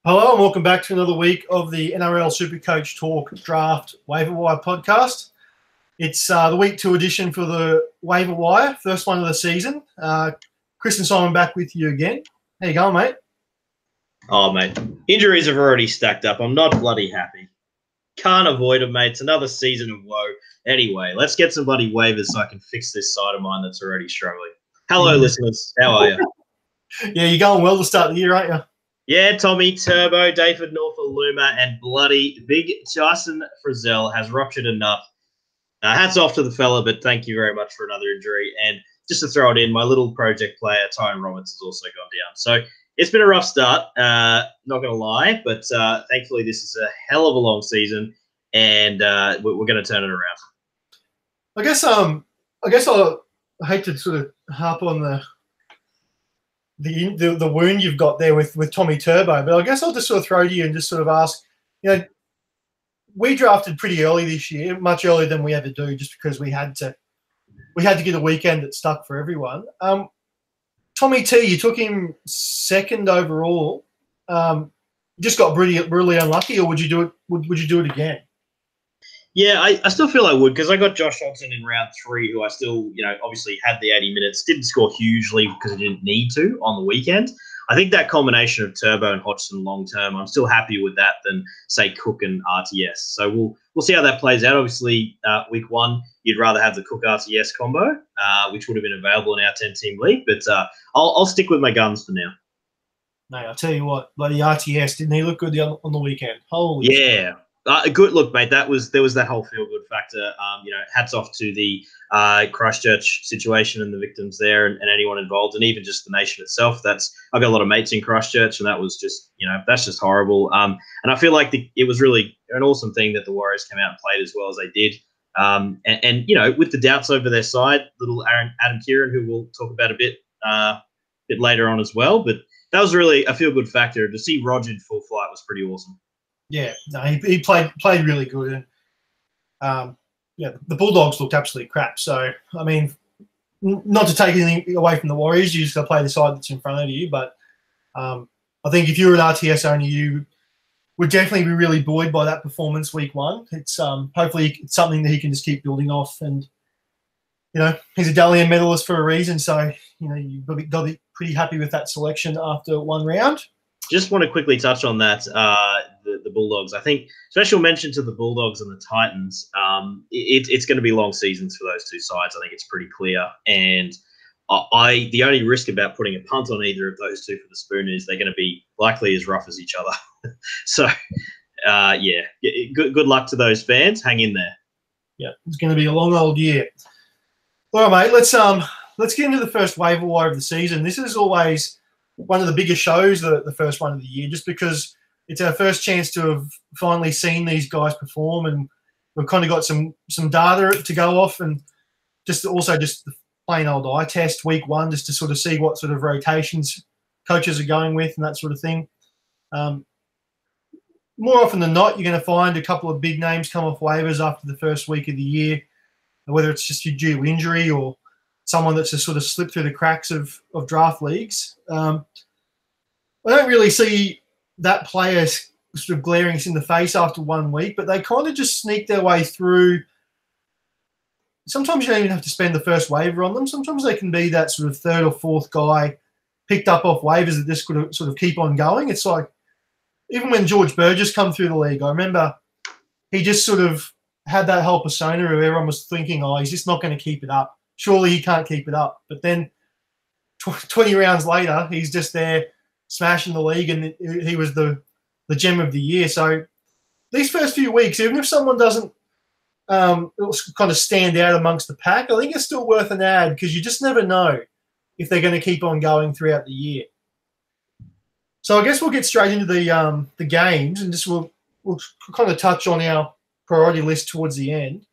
Hello and welcome back to another week of the NRL Supercoach Talk Draft Waiver Wire podcast. It's the week 2 edition for the Waiver Wire, first one of the season. Chris and Simon back with you again. How you going, mate? Oh, mate, injuries have already stacked up. I'm not bloody happy. Can't avoid it, mate. It's another season of woe. Anyway, let's get some bloody waivers so I can fix this side of mine that's already struggling. Hello, listeners. How are you? Yeah, you're going well to start the year, aren't you? Yeah, Tommy, Turbo, David Norfoluma, and bloody big Tyson Frizzell has ruptured enough. Hats off to the fella, but thank you very much for another injury. And just to throw it in, my little project player, Tyrone Roberts, has also gone down. So it's been a rough start, not going to lie, but thankfully this is a hell of a long season, and we're going to turn it around. I guess I hate to sort of harp on the wound you've got there with Tommy Turbo, but I guess I'll just sort of throw to you and just sort of ask, we drafted pretty early this year, much earlier than we ever do, just because we had to get a weekend that stuck for everyone. Tommy T, you took him second overall. Just got really unlucky, or would you do it? Would you do it again? Yeah, I still feel I would, because I got Josh Hodgson in round 3, who I still, obviously had the 80 minutes, didn't score hugely because he didn't need to on the weekend. I think that combination of Turbo and Hodgson long term, I'm still happier with that than, say, Cook and RTS. So we'll see how that plays out. Obviously, week 1, you'd rather have the Cook RTS combo, which would have been available in our 10-team league. But I'll stick with my guns for now. No, I'll tell you what, bloody RTS, didn't he look good on the weekend? Holy yeah. Good look, mate. There was that whole feel-good factor. Hats off to the Christchurch situation and the victims there, and anyone involved, and even just the nation itself. I've got a lot of mates in Christchurch, and that was just, that's just horrible. And I feel like it was really an awesome thing that the Warriors came out and played as well as they did. And with the doubts over their side, little Adam Kieran, who we'll talk about a bit later on as well. But that was really a feel-good factor. To see Roger in full flight was pretty awesome. Yeah, no, he played really good, and the Bulldogs looked absolutely crap. So I mean, not to take anything away from the Warriors, you just got to play the side that's in front of you. But I think if you're an RTS owner, you would definitely be really buoyed by that performance week 1. It's hopefully it's something that he can just keep building off, and he's a Dalian medalist for a reason. So you've got to be pretty happy with that selection after 1 round. Just want to quickly touch on that, the Bulldogs. I think special mention to the Bulldogs and the Titans. It's going to be long seasons for those two sides. I think it's pretty clear. And the only risk about putting a punt on either of those two for the Spoon is they're going to be likely as rough as each other. So, good luck to those fans. Hang in there. Yeah, it's going to be a long old year. All right, mate. Let's get into the first waiver wire of the season. This is always one of the biggest shows, the first one of the year, just because it's our first chance to have finally seen these guys perform, and we've kind of got some data to go off, and just the plain old eye test week 1, just to sort of see what sort of rotations coaches are going with and that sort of thing. More often than not, you're going to find a couple of big names come off waivers after the first week of the year, whether it's just due to injury or someone that's just sort of slipped through the cracks of draft leagues. I don't really see that player sort of glaring us in the face after 1 week, but they kind of just sneak their way through. Sometimes you don't even have to spend the first waiver on them. Sometimes they can be that sort of 3rd or 4th guy picked up off waivers that just could sort of keep on going. It's like, even when George Burgess come through the league, I remember he just sort of had that whole persona of everyone was thinking, oh, he's just not going to keep it up. Surely he can't keep it up. But then 20 rounds later, he's just there smashing the league, and he was the gem of the year. So these first few weeks, even if someone doesn't kind of stand out amongst the pack, I think it's still worth an ad, because you just never know if they're going to keep on going throughout the year. So I guess we'll get straight into the games, and just we'll kind of touch on our priority list towards the end.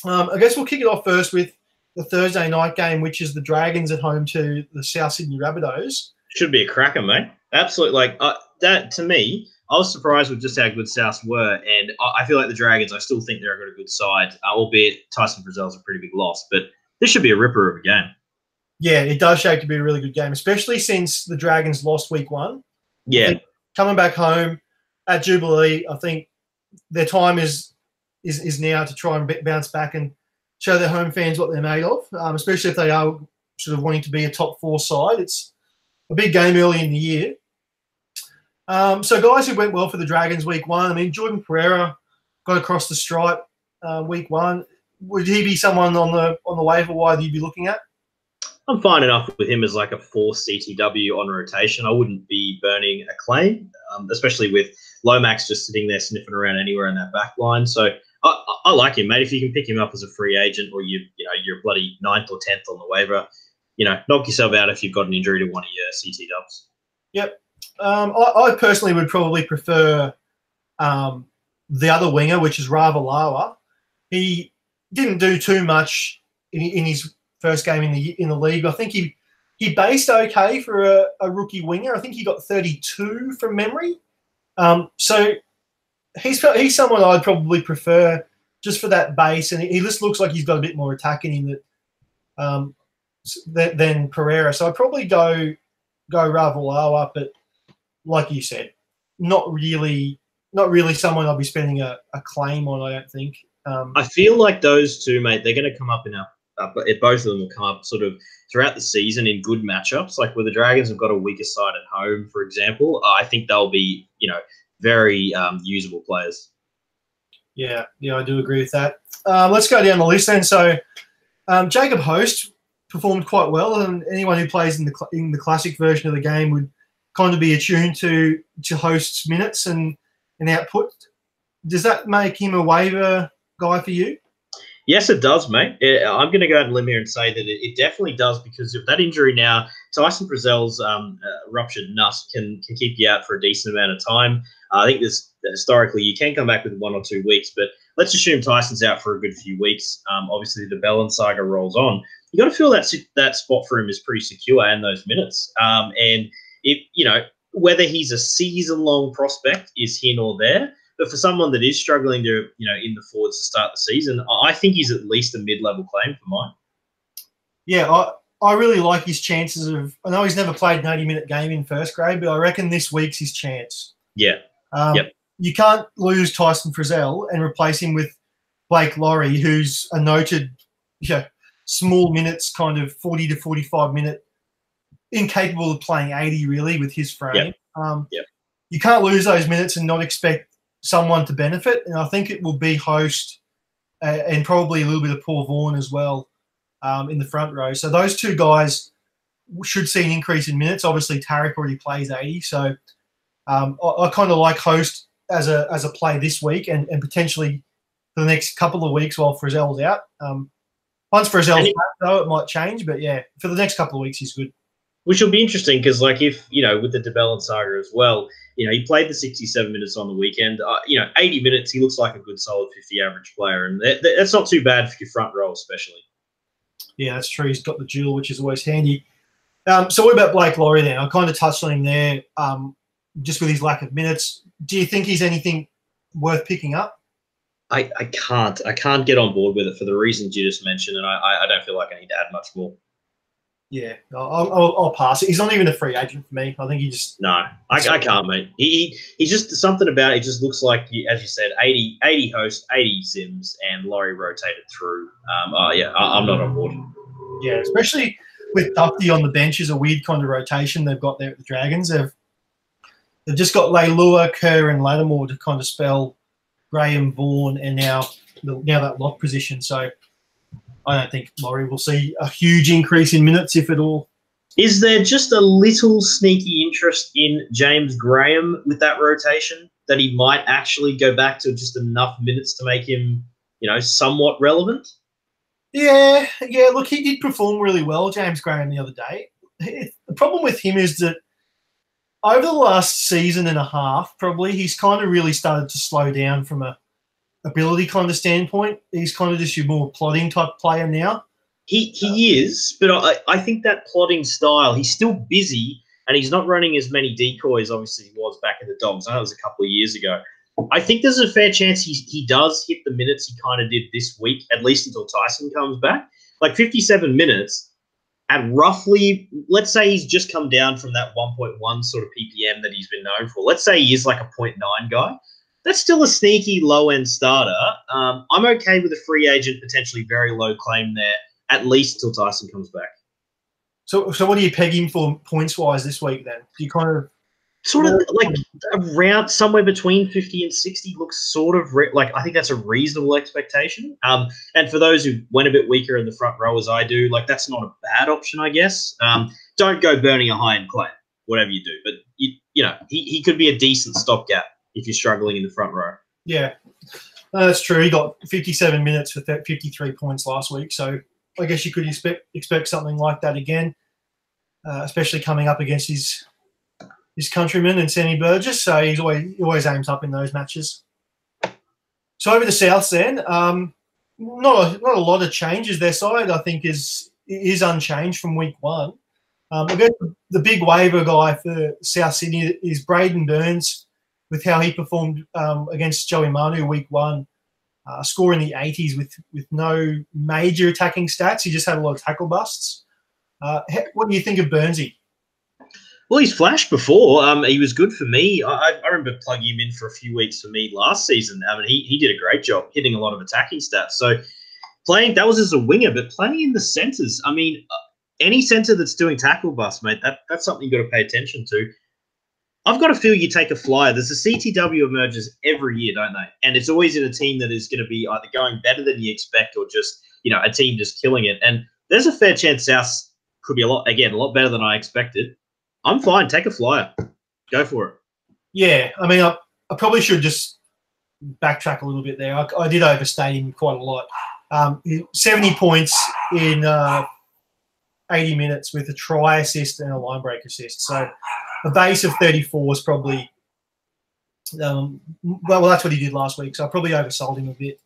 I guess we'll kick it off first with the Thursday night game, which is the Dragons at home to the South Sydney Rabbitohs. Should be a cracker, mate. Absolutely. That, to me, I was surprised with just how good South were, and I feel like the Dragons, I still think they're a good side, albeit Tyson Frizzell's a pretty big loss, but this should be a ripper of a game. Yeah, it does shape to be a really good game, especially since the Dragons lost week 1. Yeah. coming back home at Jubilee, I think their time is now to try and bounce back and show their home fans what they're made of, especially if they are sort of wanting to be a top 4 side. It's a big game early in the year. So guys who went well for the Dragons week 1, I mean, Jordan Pereira got across the stripe week 1. Would he be someone on the waiver wire that you'd be looking at? I'm fine enough with him as like a 4 CTW on rotation. I wouldn't be burning a claim, especially with Lomax just sitting there sniffing around anywhere in that back line. So I like him, mate. If you can pick him up as a free agent, or you're bloody 9th or 10th on the waiver, knock yourself out if you've got an injury to one of your CT dubs. Yep. I personally would probably prefer the other winger, which is Ravalawa. He didn't do too much in his first game in the league. I think he based okay for a rookie winger. I think he got 32 from memory. So he's someone I'd probably prefer just for that base, and he just looks like he's got a bit more attack in him than Pereira. So I'd probably go Ravalawa, but like you said, not really someone I'll be spending a claim on, I don't think. I feel like those two, mate, they're going to come up in both of them will come up sort of throughout the season in good matchups. Like where the Dragons have got a weaker side at home, for example, I think they'll be, very usable players. Yeah, I do agree with that. Let's go down the list then. So Jacob Host performed quite well, and anyone who plays in the classic version of the game would kind of be attuned to Host's minutes and output. Does that make him a waiver guy for you? Yes, it does, mate. I'm going to go out on a limb here and say that it definitely does, because of that injury now, Tyson Frizzell's ruptured nut can keep you out for a decent amount of time. I think historically you can come back with 1 or 2 weeks, but let's assume Tyson's out for a good few weeks. Obviously, the Bellin saga rolls on. You got to feel that spot for him is pretty secure and those minutes. And whether he's a season-long prospect is here nor there. But for someone that is struggling to, in the forwards to start the season, I think he's at least a mid-level claim for mine. Yeah, I really like his chances of. I know he's never played an 80-minute game in first grade, but I reckon this week's his chance. Yeah. Yep. You can't lose Tyson Frizzell and replace him with Blake Laurie, who's a noted, small minutes, kind of 40 to 45-minute, incapable of playing 80 really with his frame. Yep. You can't lose those minutes and not expect someone to benefit, and I think it will be Host and probably a little bit of Paul Vaughan as well in the front row. So those two guys should see an increase in minutes. Obviously, Tarek already plays 80, so I kind of like Host as a play this week and potentially for the next couple of weeks while Frizzell's out. Once Frizzell's back, though, it might change, but yeah, for the next couple of weeks, he's good. Which will be interesting because, like, if, with the DeBellin saga as well, he played the 67 minutes on the weekend. 80 minutes, he looks like a good, solid 50 average player. And that's not too bad for your front row, especially. Yeah, that's true. He's got the duel, which is always handy. So what about Blake Laurie then? I kind of touched on him there just with his lack of minutes. Do you think he's anything worth picking up? I can't get on board with it for the reasons you just mentioned, and I don't feel like I need to add much more. Yeah, I'll pass it. He's not even a free agent for me. I think he just... No, I can't, mate. He's just something about it. It just looks like, as you said, 80 Host, 80 Sims, and Laurie rotated through. I'm not on board. Yeah, especially with Duffy on the bench is a weird kind of rotation they've got there at the Dragons. They've just got Leilua, Kerr, and Lattimore to kind of spell Graham, Vaughan, and now that lock position. So I don't think Laurie will see a huge increase in minutes, if at all. Is there just a little sneaky interest in James Graham with that rotation that he might actually go back to just enough minutes to make him, somewhat relevant? Yeah. Look, he did perform really well, James Graham, the other day. The problem with him is that over the last season and a half, probably, he's kind of really started to slow down from a ability kind of standpoint. He's kind of just your more plodding type player now. He is, but I think that plodding style, he's still busy and he's not running as many decoys, obviously, he was back in the Dogs. I know it was a couple of years ago. I think there's a fair chance he does hit the minutes he kind of did this week, at least until Tyson comes back. Like 57 minutes, at roughly, let's say he's just come down from that 1.1 sort of PPM that he's been known for. Let's say he is like a 0.9 guy. That's still a sneaky low-end starter. I'm okay with a free agent, potentially very low claim there, at least till Tyson comes back. So what are you pegging for points-wise this week then? Do you kind of... Sort of like around somewhere between 50 and 60 looks sort of like I think that's a reasonable expectation. And for those who went a bit weaker in the front row as I do, like that's not a bad option, I guess. Don't go burning a high-end claim, whatever you do. But, you know, he could be a decent stopgap if you're struggling in the front row. Yeah, that's true. He got 57 minutes with that 53 points last week. So I guess you could expect something like that again, especially coming up against his countryman and Sammy Burgess. So he always aims up in those matches. So over the South then, not a lot of changes. Their side, I think, is unchanged from week one. I guess the big waiver guy for South Sydney is Braden Burns, with how he performed against Joey Manu week one, scoring the 80s with no major attacking stats. He just had a lot of tackle busts. What do you think of Burnsy? Well, he's flashed before. He was good for me. I remember plugging him in for a few weeks for me last season. I mean, he did a great job hitting a lot of attacking stats. So playing, that was as a winger, but playing in the centres, I mean, any centre that's doing tackle bust, mate, that's something you've got to pay attention to. I've got a feel you take a flyer. There's a CTW emerges every year, don't they? And it's always in a team that is going to be either going better than you expect or just, you know, a team just killing it. And there's a fair chance South could be a lot better than I expected. I'm fine. Take a flyer. Go for it. Yeah, I mean, I probably should just backtrack a little bit there. I did overstate him quite a lot. 70 points in 80 minutes with a try assist and a line break assist. So a base of 34 is probably well, that's what he did last week. So I probably oversold him a bit.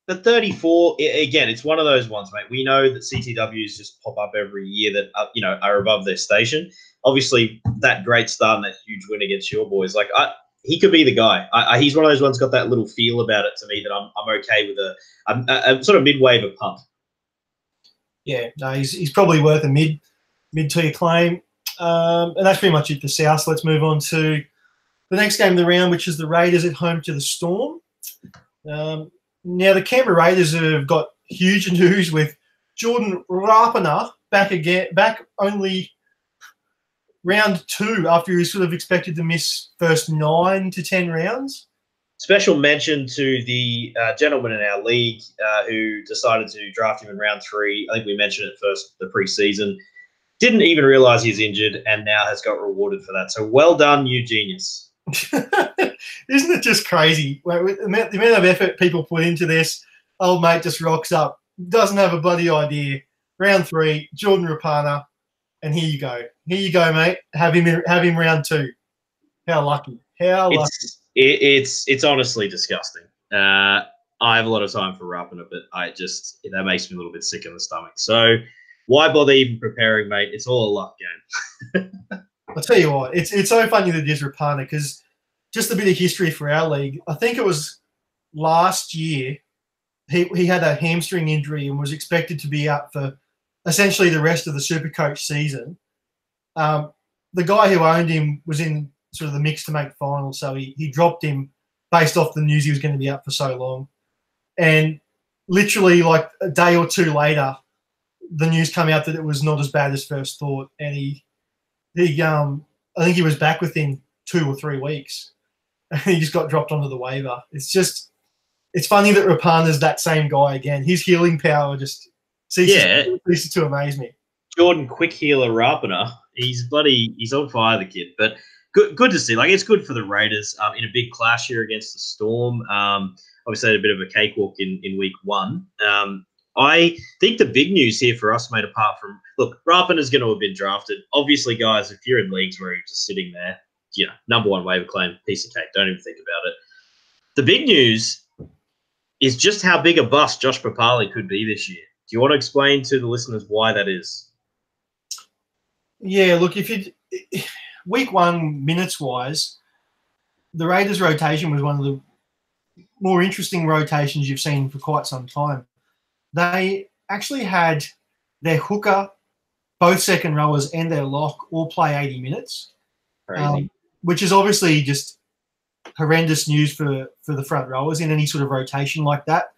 The 34, again, it's one of those ones, mate. We know that CTWs just pop up every year that, you know, are above their station. Obviously, that great start and that huge win against your boys, like he could be the guy. He's one of those ones got that little feel about it to me that I'm okay with a sort of mid-waiver punt. Yeah, no, he's probably worth a mid-tier claim. And that's pretty much it for South. So let's move on to the next game of the round, which is the Raiders at home to the Storm. Now, the Canberra Raiders have got huge news with Jordan Rapana back only round 2 after he was sort of expected to miss first 9 to 10 rounds. Special mention to the gentleman in our league who decided to draft him in round 3. I think we mentioned it first, the preseason. Didn't even realise he's injured and now has got rewarded for that. So well done, you genius. Isn't it just crazy? The amount of effort people put into this, old mate just rocks up, doesn't have a bloody idea. Round 3, Jordan Rapana, and here you go. Here you go, mate. Have him round 2. How lucky. How lucky. It's honestly disgusting. I have a lot of time for Rapana, but that makes me a little bit sick in the stomach. So why bother even preparing, mate? It's all a luck game. I'll tell you what, it's so funny that it is Rapana because just a bit of history for our league. I think it was last year he had a hamstring injury and was expected to be out for essentially the rest of the Supercoach season. The guy who owned him was in sort of the mix to make finals, so he dropped him based off the news he was going to be out for so long. And literally like a day or 2 later, the news came out that it was not as bad as first thought, and he I think he was back within 2 or 3 weeks. And he just got dropped onto the waiver. It's funny that Rapana's that same guy again. His healing power just ceases to amaze me. Jordan Quick Healer Rapana, he's on fire, the kid. But good to see. Like, it's good for the Raiders in a big clash here against the Storm. Obviously, had a bit of a cakewalk in week 1. I think the big news here for us, mate, apart from, look, Rapana is going to have been drafted. Obviously, guys, if you're in leagues where you're just sitting there, you know, number 1 waiver claim, piece of cake. Don't even think about it. The big news is just how big a bust Josh Papali could be this year. Do you want to explain to the listeners why that is? Yeah, look, week 1 minutes-wise, the Raiders' rotation was one of the more interesting rotations you've seen for quite some time. They actually had their hooker both second rowers and their lock all play 80 minutes, Crazy. Which is obviously just horrendous news for the front rowers in any sort of rotation like that.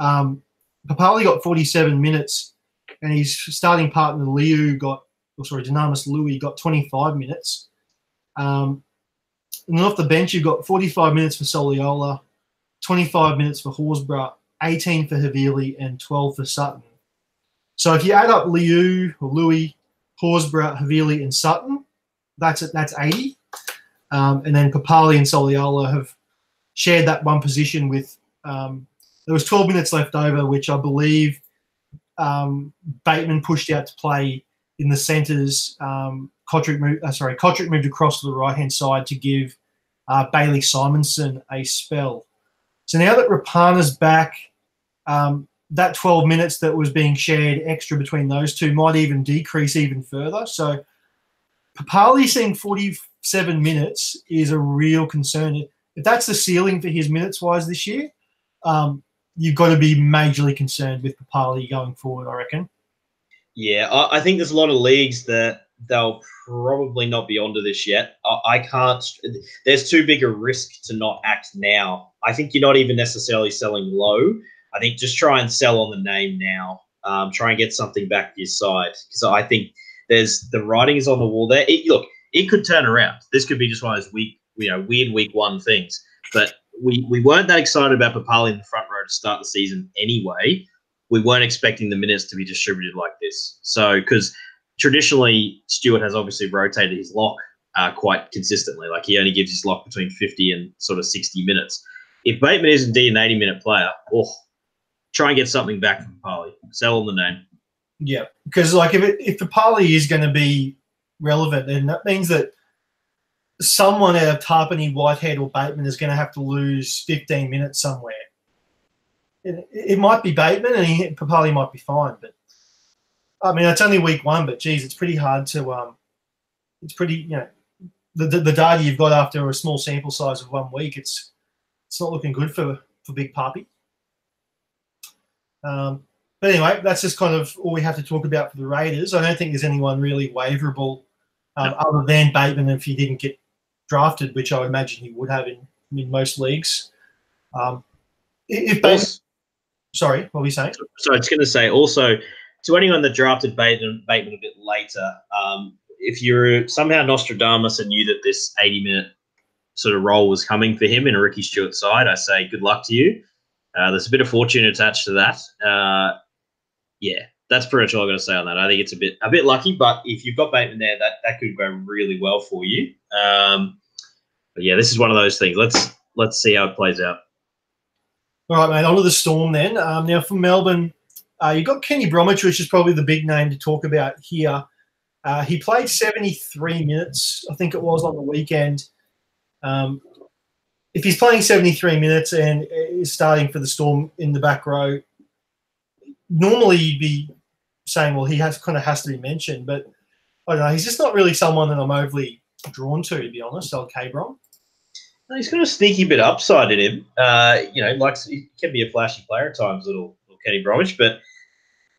Papali got 47 minutes, and his starting partner Dynamis Louis got 25 minutes. And then off the bench, you've got 45 minutes for Soliola, 25 minutes for Horsburgh, 18 for Havili, and 12 for Sutton. So if you add up Louis, Horsburgh, Havili, and Sutton, that's 80. And then Papali and Soliola have shared that one position with there was 12 minutes left over, which I believe Bateman pushed out to play in the centres. Kotrick moved across to the right-hand side to give Bailey Simonson a spell. So now that Rapana's back, that 12 minutes that was being shared extra between those two might even decrease even further. So Papali seeing 47 minutes is a real concern. If that's the ceiling for his minutes-wise this year, you've got to be majorly concerned with Papali going forward, I reckon. Yeah, I think there's a lot of leagues that they'll probably not be onto this yet. I can't. There's too big a risk to not act now. I think you're not even necessarily selling low. I think just try and sell on the name now. Try and get something back to your side, because I think the writing is on the wall there. It could turn around. This could be just one of those weird week one things. But we weren't that excited about Papali in the front row to start the season anyway. We weren't expecting the minutes to be distributed like this. So, because traditionally Stewart has obviously rotated his lock quite consistently. Like, he only gives his lock between 50 and sort of 60 minutes. If Bateman is indeed an 80-minute player, try and get something back from Papali. Sell on the name. Yeah, because like if Papali is going to be relevant, then that means that someone out of Tarpany, Whitehead, or Bateman is going to have to lose 15 minutes somewhere. It might be Bateman, and Papali might be fine. But I mean, it's only week one. But geez, it's pretty hard to. It's pretty, the data you've got after a small sample size of 1 week. It's not looking good for Big Papi. But anyway, that's just kind of all we have to talk about for the Raiders. I don't think there's anyone really waiverable other than Bateman if he didn't get drafted, which I would imagine he would have in most leagues. If Bateman, sorry, what were you saying? So I was going to say also, to anyone that drafted Bateman a bit later, if you're somehow Nostradamus and knew that this 80-minute sort of role was coming for him in a Ricky Stewart side, I say good luck to you. There's a bit of fortune attached to that. Yeah, that's pretty much all I've got to say on that. I think it's a bit lucky, but if you've got Bateman there, that could go really well for you. But yeah, this is one of those things. Let's see how it plays out. All right, mate, on to the Storm then. Now for Melbourne, you've got Kenny Bromwich, which is probably the big name to talk about here. He played 73 minutes, I think it was, on the weekend. If he's playing 73 minutes and is starting for the Storm in the back row, normally you'd be saying, well, he has to be mentioned. But I don't know. He's just not really someone that I'm overly drawn to be honest, old K-Brom. He's got a sneaky bit of upside in him. He can be a flashy player at times, little Kenny Bromwich, but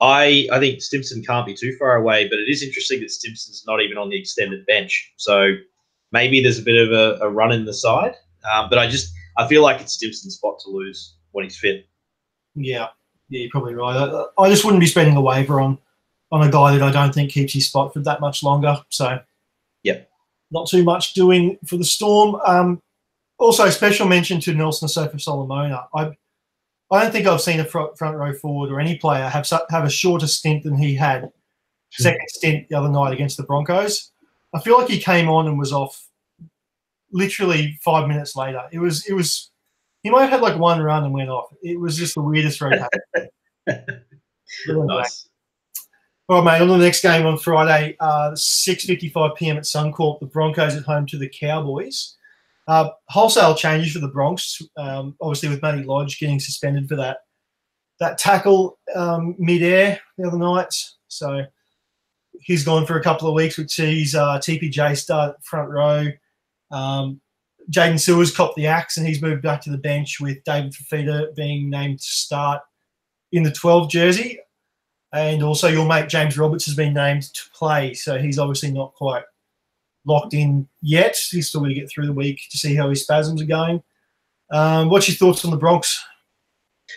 I think Stimson can't be too far away, but it is interesting that Stimson's not even on the extended bench. So maybe there's a bit of a run in the side. But I feel like it's Stimson's spot to lose when he's fit. Yeah, you're probably right. I just wouldn't be spending a waiver on a guy that I don't think keeps his spot for that much longer. So, yeah, not too much doing for the Storm. Also, special mention to Nelson Asofa Solomona. I don't think I've seen a front row forward or any player have a shorter stint than he had. Second stint the other night against the Broncos. I feel like he came on and was off literally 5 minutes later. It was he might have had like one run and went off. It was just the weirdest rotation. Nice. All right, mate, on to the next game on Friday, 6:55 p.m. at Suncorp. The Broncos at home to the Cowboys. Wholesale changes for the Bronx, obviously with Matty Lodge getting suspended for that tackle mid-air the other night. So he's gone for a couple of weeks, which sees TPJ start front row. Jaden Sewers copped the axe and he's moved back to the bench with David Fafita being named to start in the 12 jersey. And also your mate James Roberts has been named to play, so he's obviously not quite locked in yet. He's still going to get through the week to see how his spasms are going. What's your thoughts on the Bronx?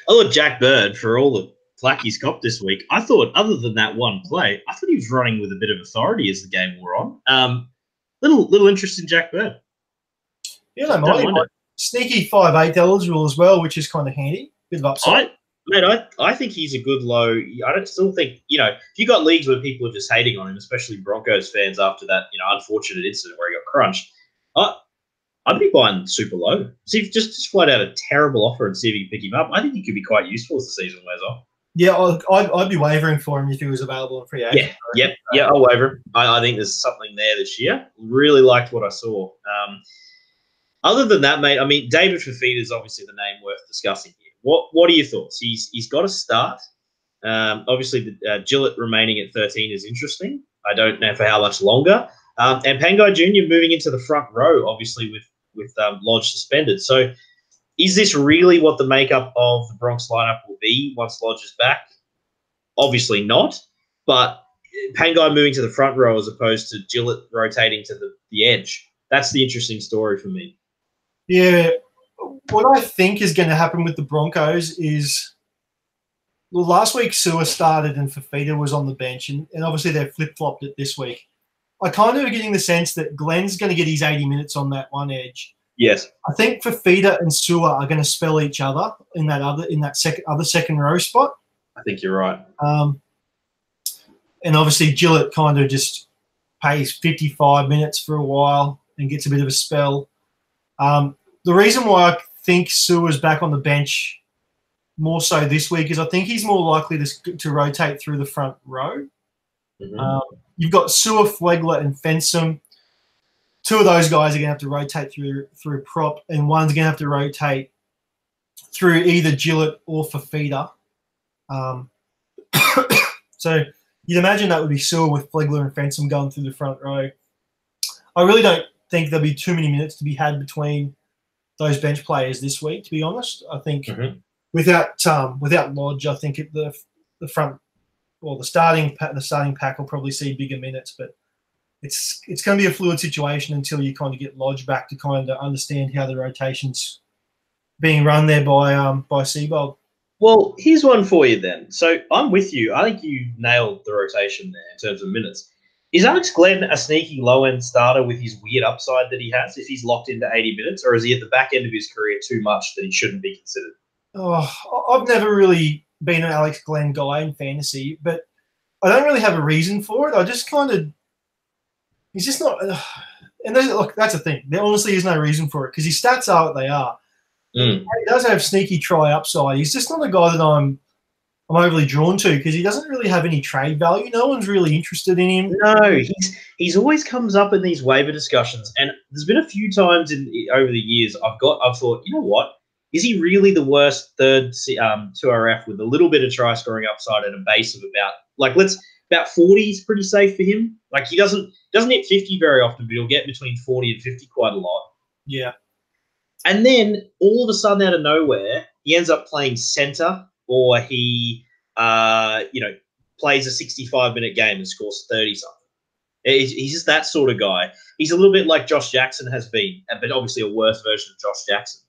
I thought Jack Bird, for all the flack he's got this week, I thought, other than that one play, I thought he was running with a bit of authority as the game wore on. Little interest in Jack Bird. Yeah, they might. Sneaky 5'8" eligible as well, which is kind of handy. Bit of upside. I think he's a good low. I don't still think, if you got leagues where people are just hating on him, especially Broncos fans after that, unfortunate incident where he got crunched, I'd be buying super low. See if just flat out a terrible offer and see if you can pick him up. I think he could be quite useful as the season wears on. Yeah, I'd be wavering for him if he was available in free agent. Yeah, I'll waver him. I think there's something there this year. Really liked what I saw. Other than that, mate, I mean, David Fafita is obviously the name worth discussing here. What are your thoughts? He's got to start. Obviously, Gillett remaining at 13 is interesting. I don't know for how much longer. And Pangai Jr. moving into the front row, obviously with Lodge suspended. So, is this really what the makeup of the Bronx lineup will be once Lodge is back? Obviously not. But Pangai moving to the front row as opposed to Gillett rotating to the edge. That's the interesting story for me. Yeah, what I think is going to happen with the Broncos is, well, last week Sewer started and Fafita was on the bench, and obviously they've flip-flopped it this week. I kind of am getting the sense that Glenn's going to get his 80 minutes on that one edge. Yes. I think Fafita and Sewer are going to spell each other in that second row spot. I think you're right. And obviously Gillett kind of just pays 55 minutes for a while and gets a bit of a spell. The reason why I think Sewer's back on the bench more so this week is I think he's more likely to rotate through the front row. Mm-hmm. You've got Sewer, Flegler, and Fensom. Two of those guys are going to have to rotate through prop, and one's going to have to rotate through either Gillett or Fafita. So you'd imagine that would be Sewer with Flegler and Fensom going through the front row. I really don't think there'll be too many minutes to be had between those bench players this week, to be honest. I think without Lodge, I think the front or the starting pack will probably see bigger minutes, but it's going to be a fluid situation until you kind of get Lodge back to kind of understand how the rotation's being run there by Seabold. Well, here's one for you then. So I'm with you. I think you nailed the rotation there in terms of minutes. Is Alex Glenn a sneaky low-end starter with his weird upside that he has if he's locked into 80 minutes, or is he at the back end of his career too much that he shouldn't be considered? Oh, I've never really been an Alex Glenn guy in fantasy, but I don't really have a reason for it. I just kind of – he's just not and look, that's the thing. There honestly is no reason for it because his stats are what they are. He does have sneaky try upside. He's just not a guy that I'm overly drawn to because he doesn't really have any trade value. No one's really interested in him. No, he's always comes up in these waiver discussions, and there's been a few times over the years I've thought, you know what? Is he really the worst third 2RF with a little bit of try scoring upside and a base of about 40 is pretty safe for him. Like he doesn't hit 50 very often, but he'll get between 40 and 50 quite a lot. Yeah. And then all of a sudden, out of nowhere, he ends up playing center, or he, plays a 65-minute game and scores 30-something. He's just that sort of guy. He's a little bit like Josh Jackson has been, but obviously a worse version of Josh Jackson.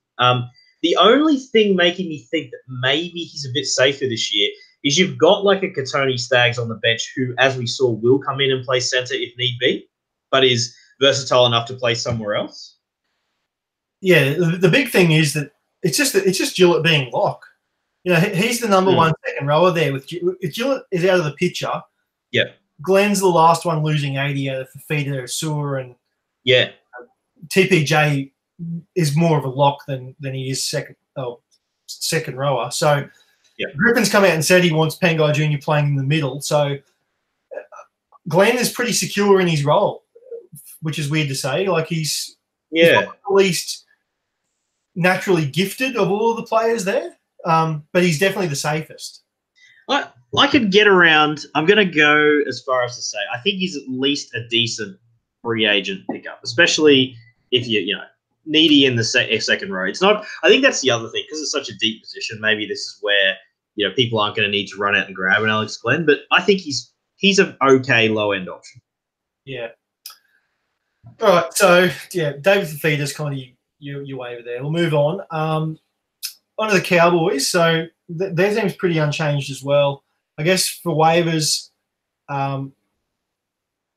The only thing making me think that maybe he's a bit safer this year is you've got like a Katoni Staggs on the bench who, as we saw, will come in and play center if need be, but is versatile enough to play somewhere else. Yeah, the big thing is that it's just Gillett being lock. He's the number one second rower there. If Gillett is out of the picture, yeah, Glenn's the last one losing 80 out of Fafita, Sewer, and TPJ is more of a lock than he is second rower. So Griffin's come out and said he wants Pangai Jr. playing in the middle. So Glenn is pretty secure in his role, which is weird to say. Like he's not the least naturally gifted of all of the players there, but he's definitely the safest. I could get around. I'm going to go as far as to say I think he's at least a decent free agent pickup, especially if you're needy in the second row. It's not. I think that's the other thing because it's such a deep position. Maybe this is where people aren't going to need to run out and grab an Alex Glenn, but I think he's an okay low end option. Yeah. All right. So yeah, David Fafita's kind of your waiver there. We'll move on. On to the Cowboys. So their team's pretty unchanged as well. I guess for waivers,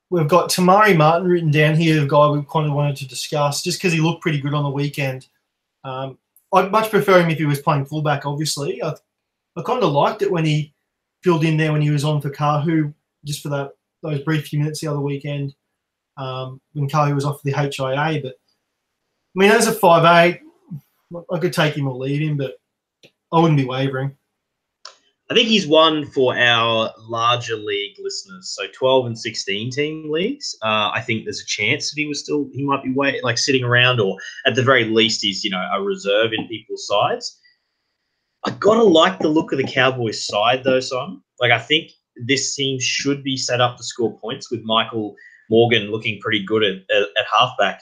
we've got Tamari Martin written down here, the guy we kind of wanted to discuss, just because he looked pretty good on the weekend. I'd much prefer him if he was playing fullback, obviously. I kind of liked it when he filled in there when he was on for Kahu, just for those brief few minutes the other weekend when Kahu was off the HIA. But, I mean, as a 5'8", I could take him or leave him, but I wouldn't be wavering. I think he's one for our larger league listeners, so 12 and 16 team leagues. I think there's a chance that he might be sitting around, or at the very least, he's a reserve in people's sides. I gotta like the look of the Cowboys' side though, Simon. I think this team should be set up to score points with Michael Morgan looking pretty good at halfback.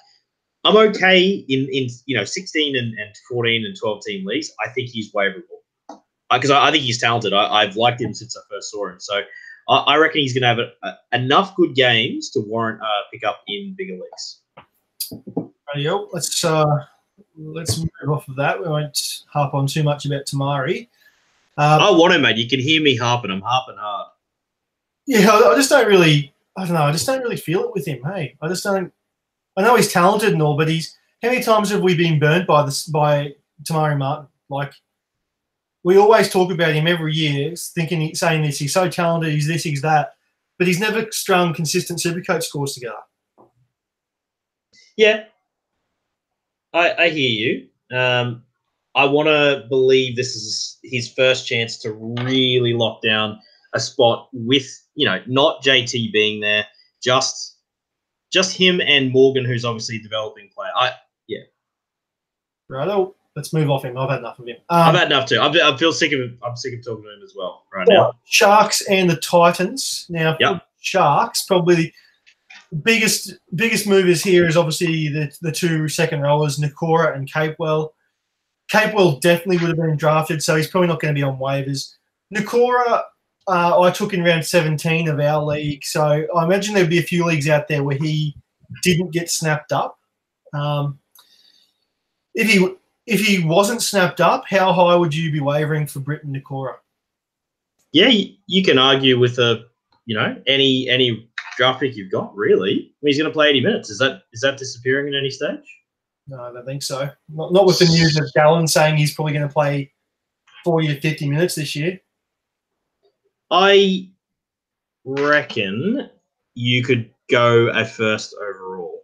I'm okay in 16 and 14 and 12 team leagues. I think he's waiverable because I think he's talented. I've liked him since I first saw him. So I reckon he's going to have enough good games to warrant a pickup in bigger leagues. Rightio. Let's move off of that. We won't harp on too much about Tamari. I want him, mate. You can hear me harping. I'm harping hard. Yeah, I just don't really. I don't know. I just don't really feel it with him. Hey, I just don't. I know he's talented and all, but how many times have we been burnt by Tamari Martin? We always talk about him every year, saying this, he's so talented, he's this, he's that, but he's never strung consistent Supercoach scores together. Yeah, I hear you. I want to believe this is his first chance to really lock down a spot with, not JT being there, just him and Morgan, who's obviously a developing player. Right. Let's move off him. I've had enough of him. I've had enough too. I feel sick of him. I'm sick of talking to him as well right now. Sharks and the Titans. Now, Sharks, probably the biggest movers here is obviously the two second rowers, Nakora and Capewell. Capewell definitely would have been drafted, so he's probably not going to be on waivers. Nakora, I took in round 17 of our league, so I imagine there'd be a few leagues out there where he didn't get snapped up. If he wasn't snapped up, how high would you be wavering for Britton Nakora? Yeah, you can argue with any draft pick you've got, really. I mean, he's going to play 80 minutes. Is that disappearing at any stage? No, I don't think so. Not with the news of Gallen saying he's probably going to play 40 to 50 minutes this year. I reckon you could go a first overall.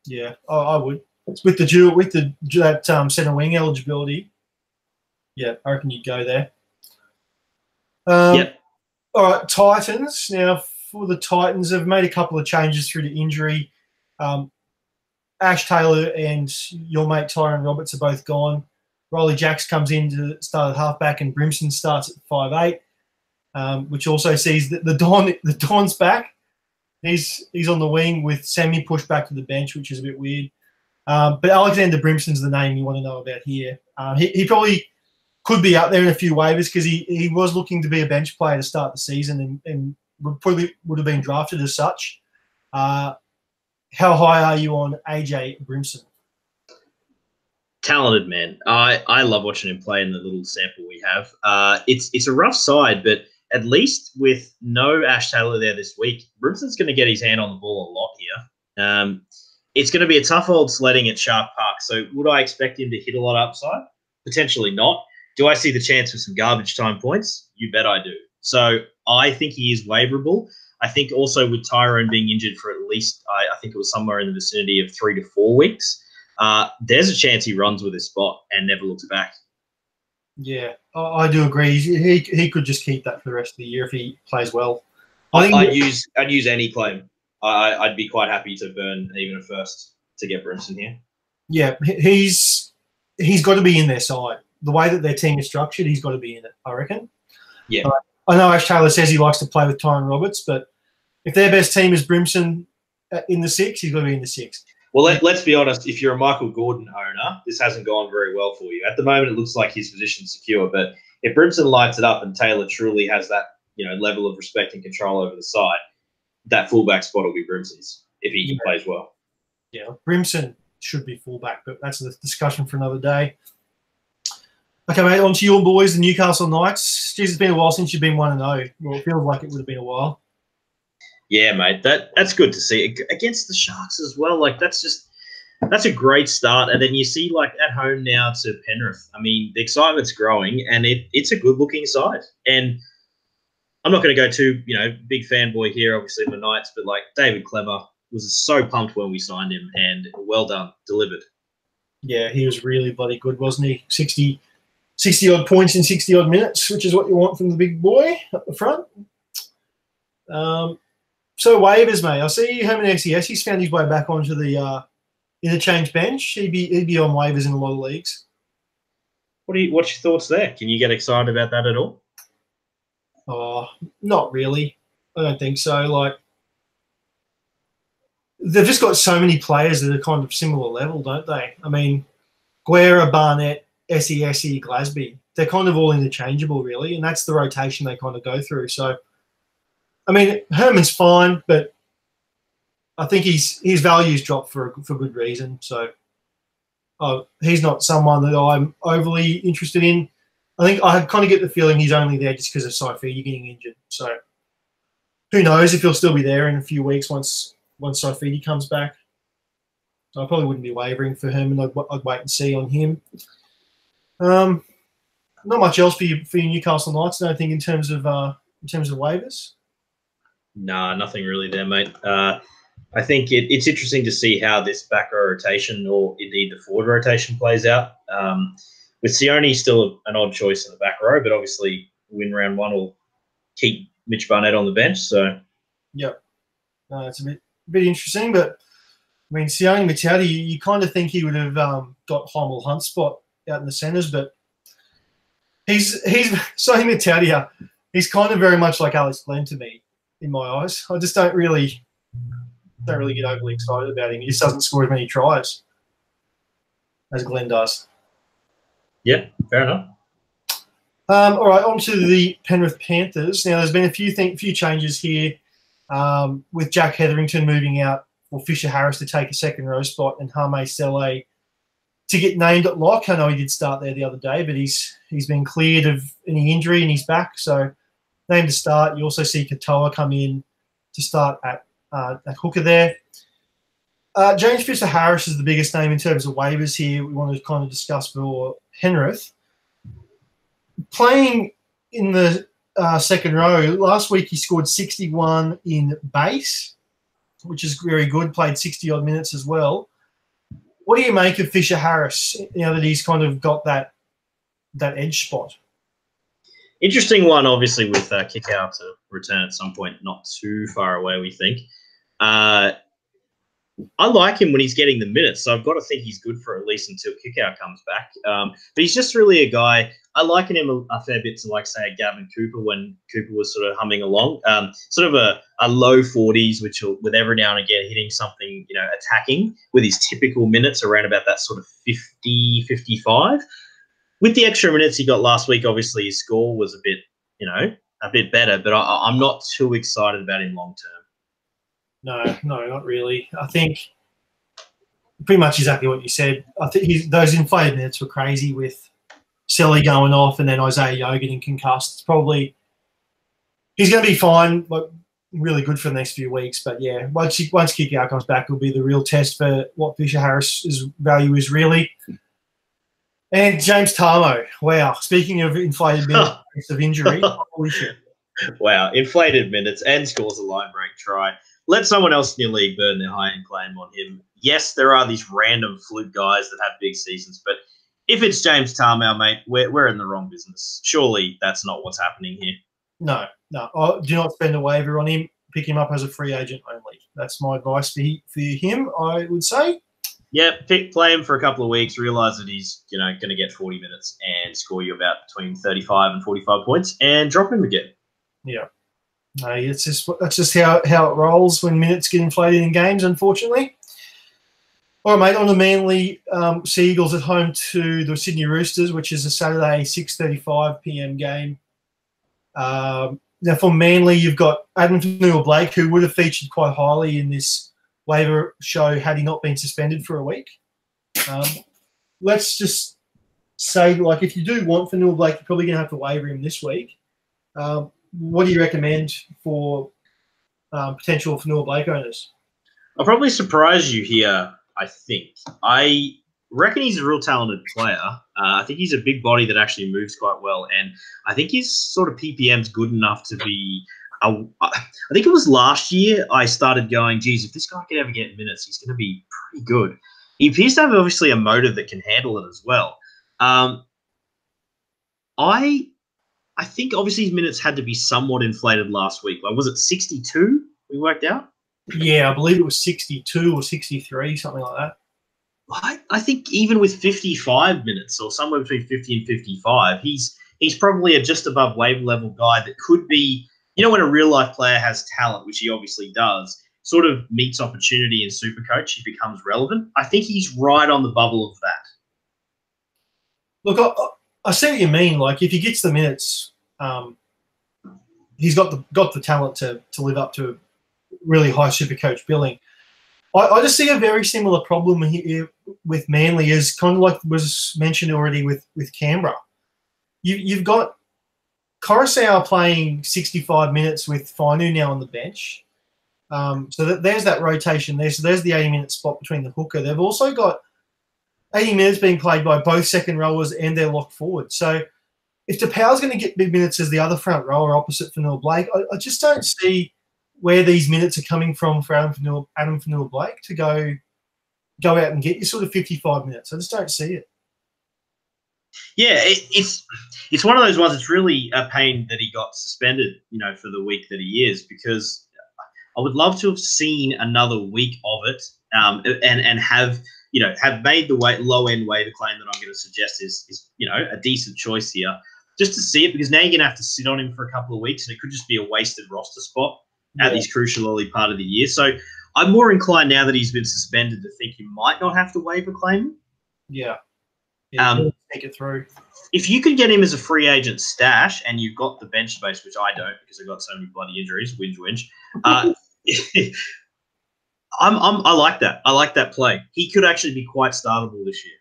Yeah, I would. It's with that centre wing eligibility. Yeah, I reckon you'd go there. Yep. All right, Titans. Now, for the Titans, they've made a couple of changes through the injury. Ash Taylor and your mate Tyron Roberts are both gone. Rolly Jacks comes in to start at halfback, and Brimson starts at 5'8", which also sees that the Don's back. He's on the wing with Sammy pushed back to the bench, which is a bit weird. But Alexander Brimson's the name you want to know about here. He probably could be up there in a few waivers because he was looking to be a bench player to start the season and probably would have been drafted as such. How high are you on AJ Brimson? Talented man. I love watching him play in the little sample we have. It's a rough side, but at least with no Ash Taylor there this week, Brimson's going to get his hand on the ball a lot here. It's going to be a tough old sledding at Shark Park. So would I expect him to hit a lot of upside? Potentially not. Do I see the chance for some garbage time points? You bet I do. So I think he is waiverable. I think also with Tyrone being injured for at least, I think it was somewhere in the vicinity of 3 to 4 weeks, there's a chance he runs with his spot and never looks back. Yeah, I do agree. He could just keep that for the rest of the year if he plays well. I'd use any claim. I'd be quite happy to burn even a first to get Brimson here. Yeah, he's got to be in their side. The way that their team is structured, he's got to be in it, I reckon. Yeah. I know Ash Taylor says he likes to play with Tyron Roberts, but if their best team is Brimson in the 6, he's got to be in the 6. Well, let's be honest. If you're a Michael Gordon owner, this hasn't gone very well for you. At the moment, it looks like his position's secure, but if Brimson lights it up and Taylor truly has that, level of respect and control over the side, that fullback spot will be Brimson's if he plays well. Yeah, Brimson should be fullback, but that's a discussion for another day. Okay, mate, on to your boys, the Newcastle Knights. Jeez, it's been a while since you've been 1-0. Well, it feels like it would have been a while. Yeah, mate, that's good to see. Against the Sharks as well, like that's a great start. And then you see, like, at home now to Penrith. I mean, the excitement's growing, and it's a good-looking side. And I'm not going to go too, big fanboy here, obviously, the Knights, but, like, David Clever was so pumped when we signed him, and well done, delivered. Yeah, he was really bloody good, wasn't he? 60-odd points in 60-odd minutes, which is what you want from the big boy up the front. So waivers, mate. I see Herman SES. He's found his way back onto the interchange bench. He'd be on waivers in a lot of leagues. What's your thoughts there? Can you get excited about that at all? Oh, not really. I don't think so. Like, they've just got so many players that are kind of similar level, don't they? I mean, Guerra, Barnett, SES, Glasby, they're kind of all interchangeable, really, and that's the rotation they kind of go through. So, I mean, Herman's fine, but I think his value's dropped for good reason. So, he's not someone that I'm overly interested in. I think I kind of get the feeling he's only there just because of Saifidi getting injured. So, who knows if he'll still be there in a few weeks once Saifidi comes back. So I probably wouldn't be wavering for him, and I'd wait and see on him. Not much else for you Newcastle Knights, I don't think, in terms of waivers. Nah, nothing really there, mate. I think it's interesting to see how this back row rotation, or indeed the forward rotation, plays out. With Sione still an odd choice in the back row, but obviously win round one will keep Mitch Barnett on the bench. So, yep, it's a bit interesting. But I mean, Sione Matauti, you kind of think he would have got Heimel Hunt's spot out in the centres, but he's Sione Matauti. He's kind of very much like Alex Glenn to me, in my eyes. I just don't really get overly excited about him. He just doesn't score as many tries as Glenn does. Yeah, fair enough. All right, on to the Penrith Panthers. Now, there's been a few changes here with Jack Hetherington moving out, or Fisher Harris to take a second row spot, and Hame Sele to get named at lock. I know he did start there the other day, but he's been cleared of any injury and he's back, so named to start. You also see Katoa come in to start at hooker there. James Fisher Harris is the biggest name in terms of waivers here. We want to kind of discuss for Penrith. Playing in the second row, last week he scored 61 in base, which is very good, played 60-odd minutes as well. What do you make of Fisher Harris, now that he's kind of got that edge spot? Interesting one, obviously, with Kickout to return at some point not too far away, we think. I like him when he's getting the minutes, so I've got to think he's good for at least until Kickout comes back. But he's just really a guy. I liken him a fair bit to, like, say, a Gavin Cooper when Cooper was sort of humming along. Sort of a low 40s, with every now and again hitting something, attacking with his typical minutes around about that sort of 50, 55. With the extra minutes he got last week, obviously his score was a bit better, but I'm not too excited about him long term. No, not really. I think pretty much exactly what you said. I think those inflated minutes were crazy with Selly going off and then Isaiah Yeo getting concussed. He's going to be fine, like really good for the next few weeks. But yeah, once Kickout comes back, will be the real test for what Fisher Harris's value is really. And James Tarmo, wow. Speaking of inflated minutes of injury, holy shit. Wow, inflated minutes and scores a line break try. Let someone else in your league burn their high-end claim on him. Yes, there are these random fluke guys that have big seasons, but if it's James Tarmow, mate, we're in the wrong business. Surely that's not what's happening here. No. Do not spend a waiver on him. Pick him up as a free agent only. That's my advice for him, I would say. Yeah, play him for a couple of weeks, realise that he's going to get 40 minutes and score you about between 35 and 45 points, and drop him again. Yeah. No, that's just how it rolls when minutes get inflated in games, unfortunately. All right, mate, on to Manly Sea Eagles at home to the Sydney Roosters, which is a Saturday 6:35 p.m. game. Now, for Manly, you've got Adam Fanua-Blake, who would have featured quite highly in this waiver show had he not been suspended for a week. Let's just say, like, if you do want Fanua-Blake, you're probably going to have to waiver him this week. What do you recommend for potential Fanua-Blake owners? I'll probably surprise you here, I think. I reckon he's a real talented player. I think he's a big body that actually moves quite well. And I think his sort of PPM's good enough to be I think it was last year I started going, geez, if this guy can ever get minutes, he's going to be pretty good. He appears to have obviously a motive that can handle it as well. I think obviously his minutes had to be somewhat inflated last week. Like, was it 62 we worked out? Yeah, I believe it was 62 or 63, something like that. I think even with 55 minutes or somewhere between 50 and 55, he's probably a just above wave level guy that could be, you know, when a real life player has talent, which he obviously does, sort of meets opportunity in Supercoach, he becomes relevant. I think he's right on the bubble of that. Look, I see what you mean. Like, if he gets the minutes, he's got the talent to live up to really high Supercoach billing. I just see a very similar problem here with Manly, as kind of like was mentioned already with Canberra. You've got Coruscant playing 65 minutes with Fainu now on the bench. So there's that rotation there. So there's the 80-minute spot between the hooker. They've also got 80 minutes being played by both second rowers and their lock forward. So if DePauw's going to get big minutes as the other front rower opposite Fanua-Blake, I just don't see where these minutes are coming from for Adam Fanua-Blake to go out and get you sort of 55 minutes. I just don't see it. Yeah, it's one of those ones. It's really a pain that he got suspended, you know, for the week that he is, because I would love to have seen another week of it, and have made the low end waiver claim that I'm going to suggest is a decent choice here, just to see it, because now you're going to have to sit on him for a couple of weeks, and it could just be a wasted roster spot at this crucial early part of the year. So I'm more inclined now that he's been suspended to think you might not have to waiver claim him. Yeah. Take it through. If you can get him as a free agent stash and you've got the bench space, which I don't because I've got so many bloody injuries, whinge. I like that. I like that play. He could actually be quite startable this year.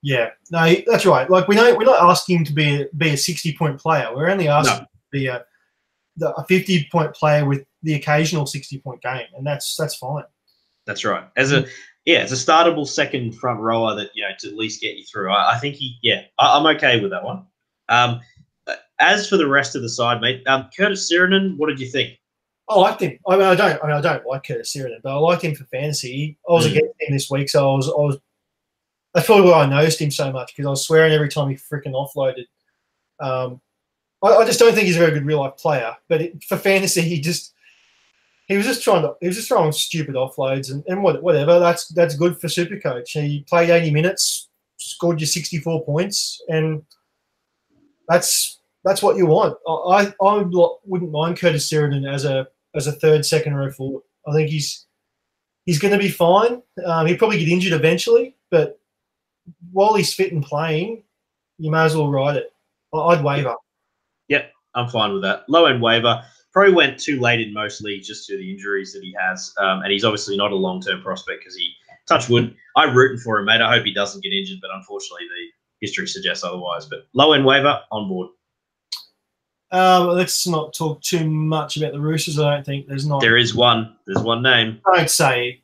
Yeah, no, that's right. Like, we're not asking him to be a 60-point player. We're only asking him to be a 50-point player with the occasional 60-point game, and that's fine. That's right. As a startable second front rower that, to at least get you through. I think I'm okay with that one. As for the rest of the side, mate, Curtis Sirenen, what did you think? I liked him. I don't like Curtis Sirenen, but I liked him for fantasy. I was against him this week, so I was. That's probably why I noticed him so much, because I was swearing every time he freaking offloaded. I just don't think he's a very good real life player, but for fantasy, he was just throwing stupid offloads and whatever. That's good for Supercoach. He played 80 minutes, scored you 64 points, and that's what you want. I wouldn't mind Curtis Sirenen as a third, second row forward. I think he's going to be fine. He'll probably get injured eventually, but while he's fit and playing, you may as well ride it. I'd waiver. Yep, I'm fine with that. Low end waiver. Probably went too late in most leagues just to the injuries that he has. And he's obviously not a long-term prospect because touch wood, I'm rooting for him, mate. I hope he doesn't get injured, but unfortunately the history suggests otherwise. But low-end waiver, on board. Let's not talk too much about the Roosters, I don't think. There is one. There's one name. Don't say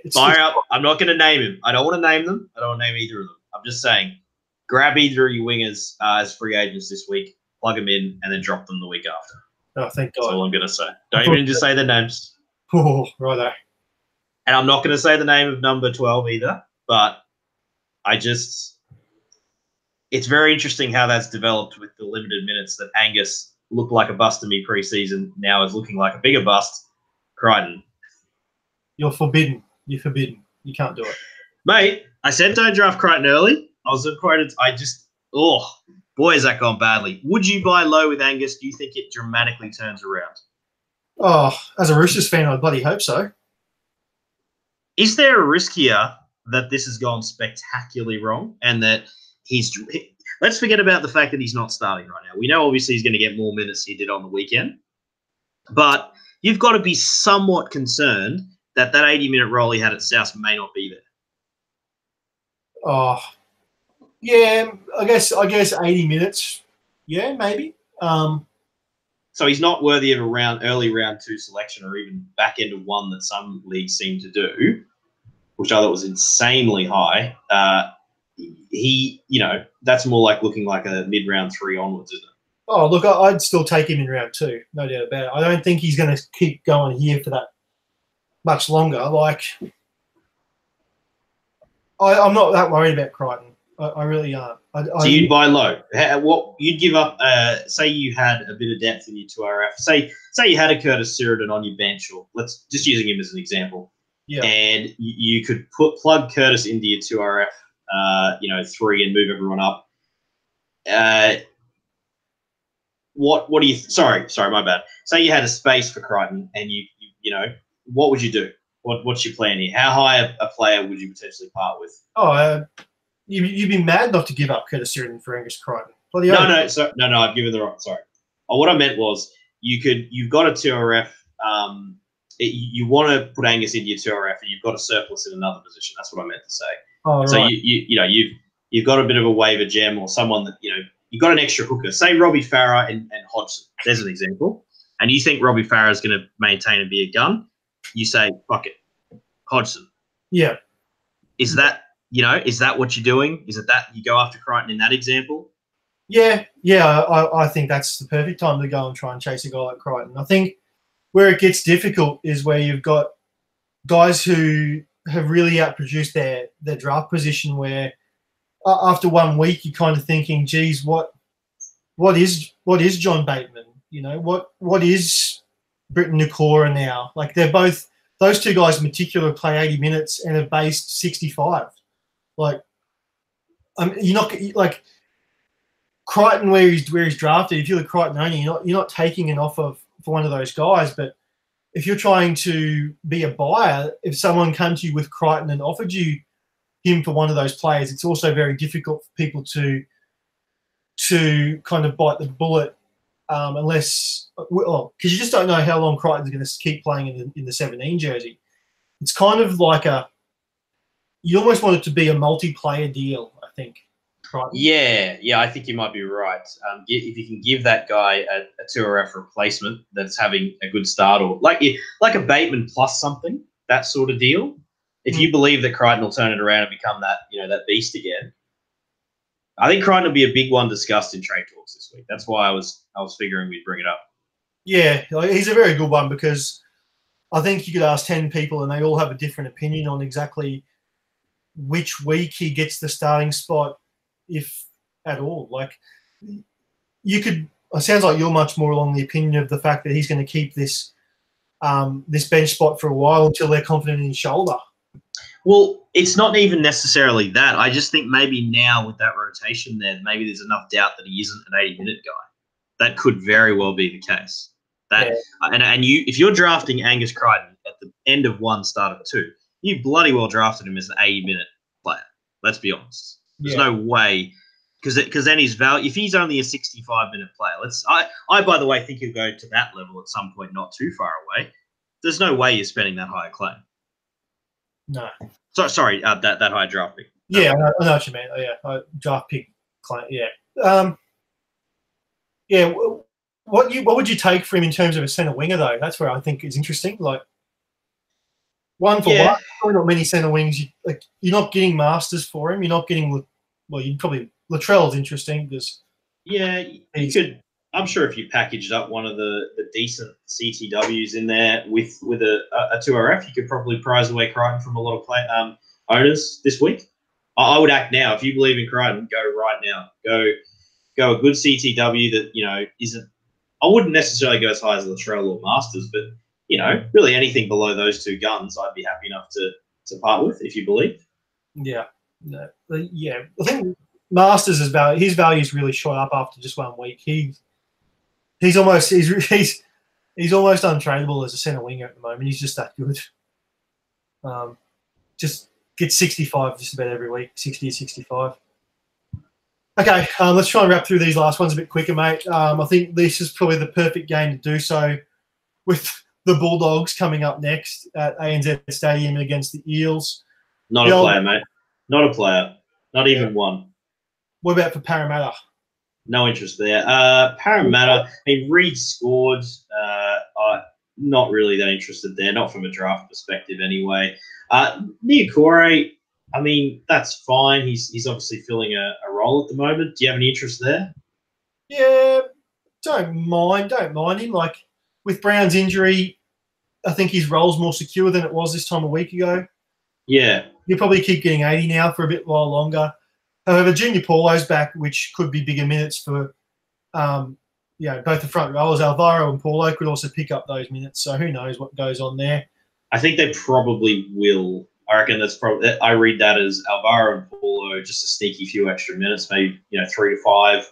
it. Fire up. I'm not going to name him. I don't want to name them. I don't want to name either of them. I'm just saying, grab either of your wingers as free agents this week, plug them in, and then drop them the week after. Oh, thank God. That's all I'm going to say. Don't even just say the names. Oh, righto. And I'm not going to say the name of number 12 either, but it's very interesting how that's developed with the limited minutes that Angus looked like a bust to me preseason, now is looking like a bigger bust. Crichton. You're forbidden. You're forbidden. You can't do it. Mate, I said don't draft Crichton early. I was quoted. Boy, has that gone badly. Would you buy low with Angus? Do you think it dramatically turns around? Oh, as a Roosters fan, I bloody hope so. Is there a risk here that this has gone spectacularly wrong, and that let's forget about the fact that he's not starting right now. We know obviously he's going to get more minutes than he did on the weekend, but you've got to be somewhat concerned that 80-minute role he had at South may not be there. Oh, yeah, I guess 80 minutes. Yeah, maybe. So he's not worthy of early round 2 selection or even back end of 1 that some leagues seem to do, which I thought was insanely high. That's more like looking like a mid-round 3 onwards, isn't it? Oh, look, I'd still take him in round 2, no doubt about it. I don't think he's going to keep going here for that much longer. Like, I'm not that worried about Crichton. I really aren't. So you'd buy low. What you'd give up? Say you had a bit of depth in your 2RF. Say you had a Curtis Sheridan on your bench, or let's just using him as an example. Yeah. And you could plug Curtis into your 2RF, 3 and move everyone up. What do you? Sorry, my bad. Say you had a space for Crichton, and you what would you do? What's your plan here? How high a player would you potentially part with? Oh, you'd be mad not to give up Curtis Sheridan for Angus Crichton. No, I've given the wrong. Sorry. What I meant was you've got a 2RF. You want to put Angus into your 2RF, and you've got a surplus in another position. That's what I meant to say. Oh, so right. you've got a bit of a waiver gem or someone that you've got an extra hooker. Say Robbie Farah and Hodgson. There's an example. And you think Robbie Farah is going to maintain and be a gun. You say, fuck it, Hodgson. Yeah. Is that what you're doing? Is it that you go after Crichton in that example? Yeah. I think that's the perfect time to go and try and chase a guy like Crichton. I think where it gets difficult is where you've got guys who have really outproduced their draft position, where after 1 week you're kind of thinking, geez, what is John Bateman? What is Britton Nakora now? Like, they're both, those two guys in particular, play 80 minutes and have based 65. Like, you're not like Crichton where he's drafted. If you're the Crichton only, you're not taking an offer for one of those guys. But if you're trying to be a buyer, if someone came to you with Crichton and offered you him for one of those players, it's also very difficult for people to kind of bite the bullet. Unless, because you just don't know how long Crichton's going to keep playing in the 17 jersey. It's kind of like you almost want it to be a multiplayer deal, I think. Crichton. Yeah, I think you might be right. If you can give that guy a 2RF replacement that's having a good start, or like a Bateman plus something, that sort of deal. If you believe that Crichton will turn it around and become that beast again, I think Crichton will be a big one discussed in trade talks this week. That's why I was figuring we'd bring it up. Yeah, he's a very good one, because I think you could ask 10 people and they all have a different opinion on exactly which week he gets the starting spot, if at all. Like, it sounds like you're much more along the opinion of the fact that he's going to keep this bench spot for a while until they're confident in his shoulder. Well, it's not even necessarily that. I just think maybe now with that rotation there, maybe there's enough doubt that he isn't an 80-minute guy. That could very well be the case. If you're drafting Angus Crichton at the end of 1, start of 2, you bloody well drafted him as an 80-minute player. Let's be honest. There's no way, because then his value, if he's only a 65-minute player, I by the way think he'll go to that level at some point, not too far away. There's no way you're spending that high a claim. No. Sorry, that high draft pick. Yeah, I know what you mean. Oh, yeah, draft pick claim. Yeah. Yeah. What would you take for him in terms of a centre winger, though? That's where I think is interesting. Like, one for one, probably not many centre wings. You're not getting Masters for him. You're not getting, you'd probably, Latrell's interesting because you could. I'm sure if you packaged up one of the decent CTWs in there with a 2RF, you could probably prize away Crichton from a lot of owners this week. I would act now. If you believe in Crichton, go right now. Go a good CTW that isn't. I wouldn't necessarily go as high as Latrell or Masters, but really anything below those two guns, I'd be happy enough to part with if you believe. Yeah, no, yeah. I think Masters' his value's really shot up after just 1 week. He's almost untradeable as a centre winger at the moment. He's just that good. Just Gets 65 just about every week, 60 or 65. Okay, let's try and wrap through these last ones a bit quicker, mate. I think this is probably the perfect game to do so with the Bulldogs coming up next at ANZ Stadium against the Eels. Not a player, mate. Not a player. Not even one. What about for Parramatta? No interest there. Parramatta, I mean, Reed scored. Not really that interested there, not from a draft perspective anyway. Niokore, I mean, that's fine. He's obviously filling a role at the moment. Do you have any interest there? Yeah, don't mind him. Like, with Brown's injury, I think his role's more secure than it was this time a week ago. Yeah. He'll probably keep getting 80 now for a bit while longer. However, Junior Paulo's back, which could be bigger minutes for both the front rowers. Alvaro and Paulo could also pick up those minutes. So who knows what goes on there. I think they probably will. I reckon that's probably. I read that as Alvaro and Paulo just a sneaky few extra minutes, maybe 3 to 5.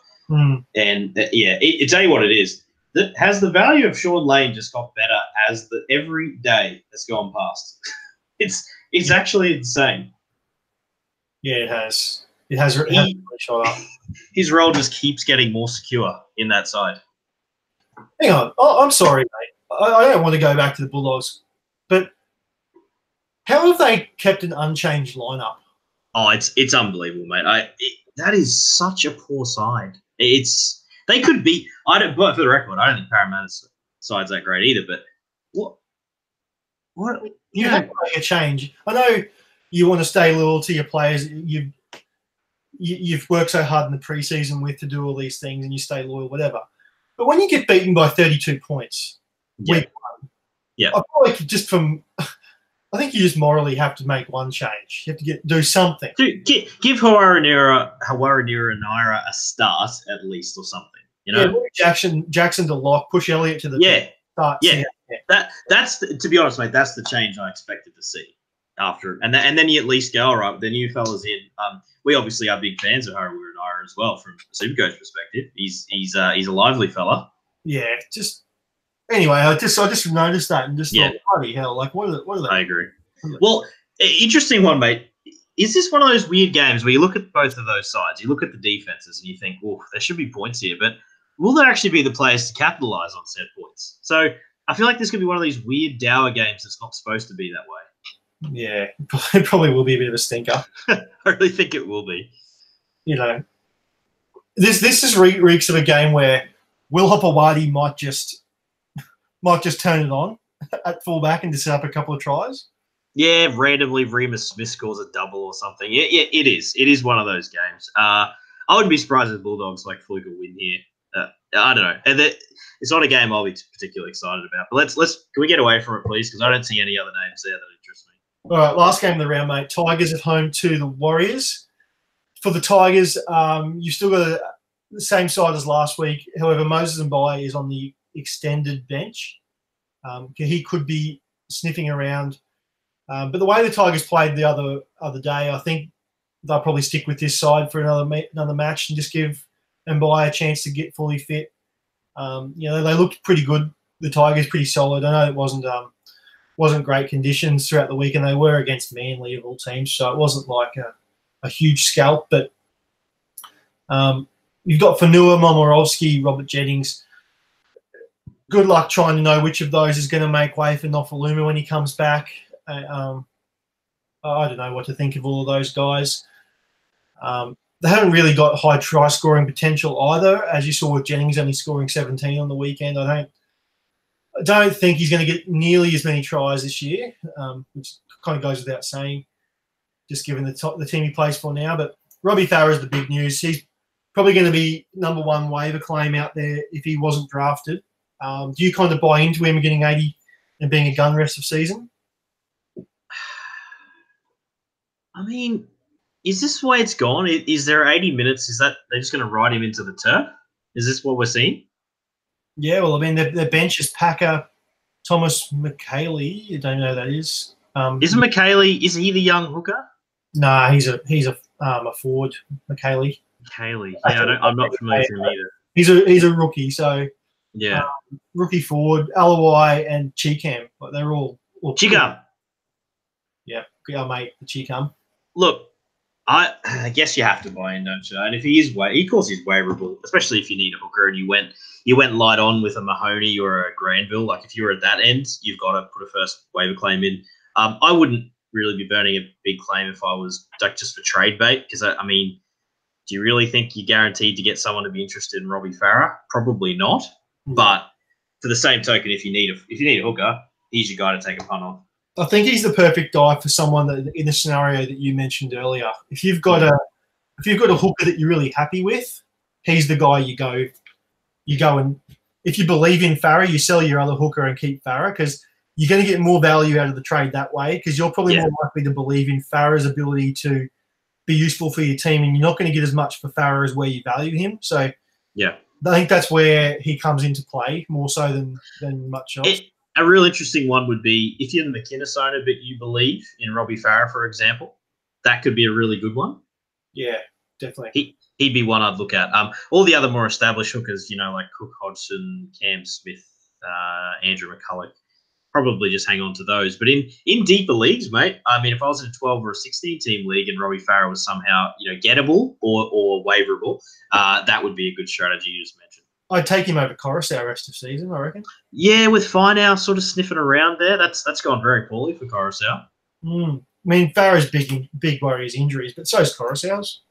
And tell you what it is. Has the value of Sean Lane just got better as every day has gone past? It's actually insane. Yeah, it has. It has really shot up. His role just keeps getting more secure in that side. Hang on. Oh, I'm sorry, mate. I don't want to go back to the Bulldogs, but how have they kept an unchanged lineup? Oh, it's unbelievable, mate. That is such a poor side. They could be. But for the record, I don't think Parramatta's side's that great either. But what? You have to make a change. I know you want to stay loyal to your players. You've worked so hard in the preseason to do all these things, and you stay loyal, whatever. But when you get beaten by 32 points, week one, I feel like I think you just morally have to make one change. You have to do something. Dude, give Hawaranira Naira a start at least or something. Jackson to lock, push Elliott to the start. Yeah. That's to be honest, mate. That's the change I expected to see after, and then you at least go, all right, the new fella's in. We obviously are big fans of Harawira Naira as well from a Supercoach perspective. He's a lively fella. Yeah, anyway, I just noticed that and just thought, bloody hell, like what are they? I agree. Well, interesting one, mate. Is this one of those weird games where you look at both of those sides, you look at the defenses, and you think, oh, there should be points here, but will there actually be the players to capitalize on said points? So I feel like this could be one of these weird dour games that's not supposed to be that way. Yeah, it probably will be a bit of a stinker. I really think it will be. This is reeks of a game where Will Hopewadi might just turn it on at fullback and just set up a couple of tries. Yeah, randomly Remus Smith scores a double or something. Yeah, it is. It is one of those games. I wouldn't be surprised if the Bulldogs fluke a win here. I don't know. And it's not a game I'll be particularly excited about. But can we get away from it, please? Because I don't see any other names there that interest me. All right, last game of the round, mate. Tigers at home to the Warriors. For the Tigers, you've still got the same side as last week. However, Moses Mbai is on the extended bench. He could be sniffing around. But the way the Tigers played the other day, I think they'll probably stick with this side for another match and just give Mbai a chance to get fully fit. They looked pretty good. The Tigers pretty solid. I know it wasn't great conditions throughout the week, and they were against Manly of all teams, so it wasn't like a huge scalp. But you've got Fanua, Momorovsky, Robert Jennings. Good luck trying to know which of those is going to make way for Nofaluma when he comes back. I don't know what to think of all of those guys. They haven't really got high try-scoring potential either, as you saw with Jennings only scoring 17 on the weekend. I don't think he's going to get nearly as many tries this year, which kind of goes without saying, just given the team he plays for now. But Robbie Farah is the big news. He's probably going to be number one waiver claim out there if he wasn't drafted. Do you kind of buy into him getting 80 and being a gun rest of season? I mean, is this the way it's gone? Is there 80 minutes? Is that they're just going to ride him into the turf? Is this what we're seeing? Yeah, well, I mean, their bench is Packer, Thomas McKaylee. You don't know who that is. Isn't McKaylee? Is he the young hooker? Nah, he's a forward. McKaylee. McKaylee. Yeah, I'm not familiar with him either. He's a rookie. So yeah, rookie forward. Alawai and Cheekham. They're all Cheekham. Yeah, our mate, the Chicum. Look, I guess you have to buy in, don't you? And if he is of course he's waiverable, especially if you need a hooker and you went light on with a Mahoney or a Granville. Like if you're at that end, you've got to put a first waiver claim in. I wouldn't really be burning a big claim if I was like just for trade bait, because I mean, do you really think you're guaranteed to get someone to be interested in Robbie Farah? Probably not. But for the same token, if you need a hooker, he's your guy to take a punt on. I think he's the perfect guy for someone that in the scenario that you mentioned earlier. If you've got a hooker that you're really happy with, he's the guy you go and if you believe in Farah, you sell your other hooker and keep Farah, because you're going to get more value out of the trade that way, because you're probably more likely to believe in Farah's ability to be useful for your team, and you're not going to get as much for Farah as where you value him. So I think that's where he comes into play more so than much else. A real interesting one would be if you're the McInnes owner, but you believe in Robbie Farah, for example, that could be a really good one. Yeah, definitely. He'd be one I'd look at. All the other more established hookers, like Cook Hodgson, Cam Smith, Andrew McCulloch, probably just hang on to those. But in deeper leagues, mate, I mean, if I was in a 12 or a 16 team league and Robbie Farah was somehow gettable or waiverable, that would be a good strategy you just mentioned. I'd take him over Coruscant rest of season, I reckon. Yeah, with Finau sort of sniffing around there, that's gone very poorly for Coruscant. I mean, Farah's big worry is injuries, but so is Coruscant's.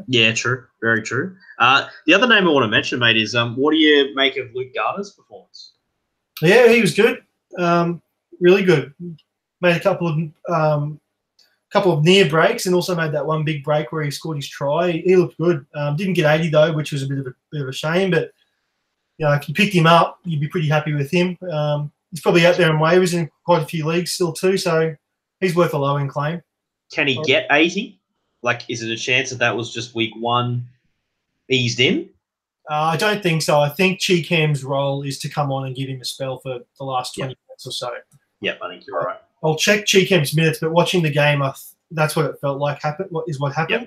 Yeah, true. Very true. The other name I want to mention, mate, is what do you make of Luke Garner's performance? Yeah, he was good. Really good. Made a couple of near breaks and also made that one big break where he scored his try. He looked good. Didn't get 80 though, which was a bit of a shame, but if you picked him up, you'd be pretty happy with him. He's probably out there in waivers in quite a few leagues still too, so he's worth a low-end claim. Can he get 80? Like, is it a chance that was just week one eased in? I don't think so. I think Cheekham's role is to come on and give him a spell for the last 20 minutes or so. Yep, I think you're right. I'll check Cheekham's minutes, but watching the game, that's what it felt like happened. What happened?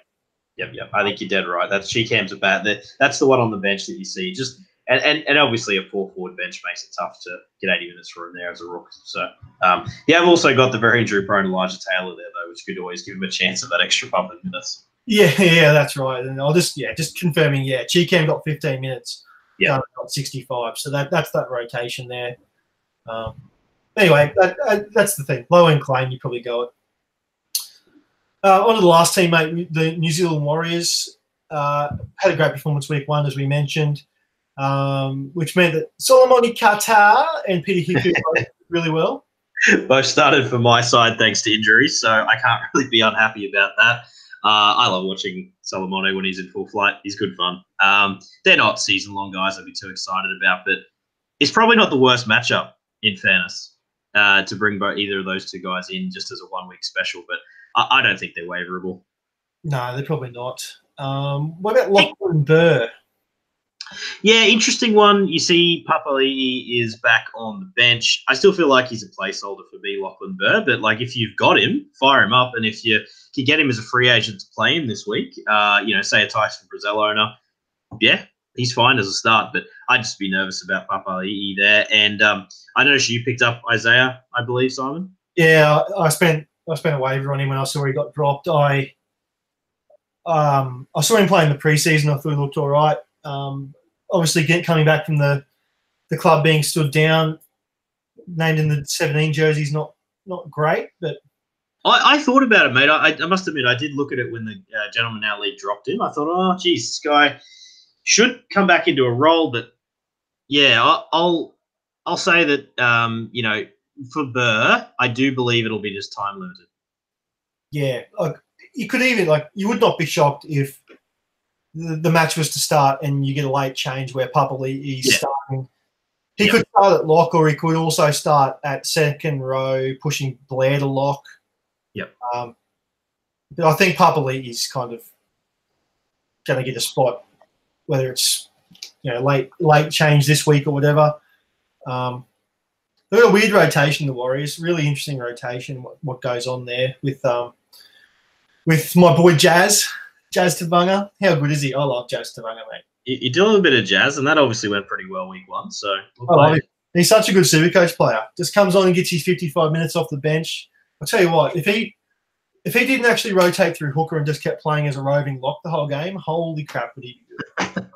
Yep. I think you're dead right. That's Cheekham's a bad. That's the one on the bench that you see. Just and obviously a 4-forward bench makes it tough to get 80 minutes from there as a rook. So I've also got the very injury-prone Elijah Taylor there though, which could always give him a chance of that extra bump in minutes. Yeah, that's right. And I'll just confirming. Yeah, Cheekham got 15 minutes. Yeah, got 65. So that's that rotation there. Anyway, that's the thing. Low end claim, you probably go it. On to the last team, mate. The New Zealand Warriors had a great performance week one, as we mentioned, which meant that Solomoni Qatar and Peter Hiku played really well. Both started for my side thanks to injuries, so I can't really be unhappy about that. I love watching Solomone when he's in full flight. He's good fun. They're not season-long guys I'd be too excited about, but it's probably not the worst matchup, in fairness, to bring either of those two guys in just as a one-week special, but I don't think they're waiverable. No, they're probably not. What about Lachlan Burr? Yeah, interesting one. You see Papali'i is back on the bench. I still feel like he's a placeholder for me, Lachlan Burr, but like if you've got him, fire him up, and if you can get him as a free agent to play him this week, say a Tyson Brazil owner, yeah, he's fine as a start, but I'd just be nervous about Papali'i there. And I noticed you picked up Isaiah, I believe, Simon. Yeah, I spent a waiver on him when I saw he got dropped. I saw him play in the preseason. I thought he looked all right. Obviously, coming back from the club being stood down, named in the 17 jersey is not great. But I thought about it, mate. I must admit, I did look at it when the Gentleman Now League dropped him. I thought, oh, geez, this guy should come back into a role. But yeah, I'll say that for Burr, I do believe it'll be just time limited. Yeah, you could even you would not be shocked if the match was to start and you get a late change where Papali'i is starting. He could start at lock, or he could also start at second row, pushing Blair to lock. Yep. But I think Papali'i is kind of going to get a spot, whether it's late change this week or whatever. They've got a weird rotation, the Warriors. Really interesting rotation. What goes on there with my boy Jazz Tavanga. How good is he? I love Jazz Tavanga, mate. You do a little bit of Jazz, and that obviously went pretty well week one. So he's such a good Supercoach player. Just comes on and gets his 55 minutes off the bench. I'll tell you what, if he if he didn't actually rotate through hooker and just kept playing as a roving lock the whole game, holy crap, would he be good.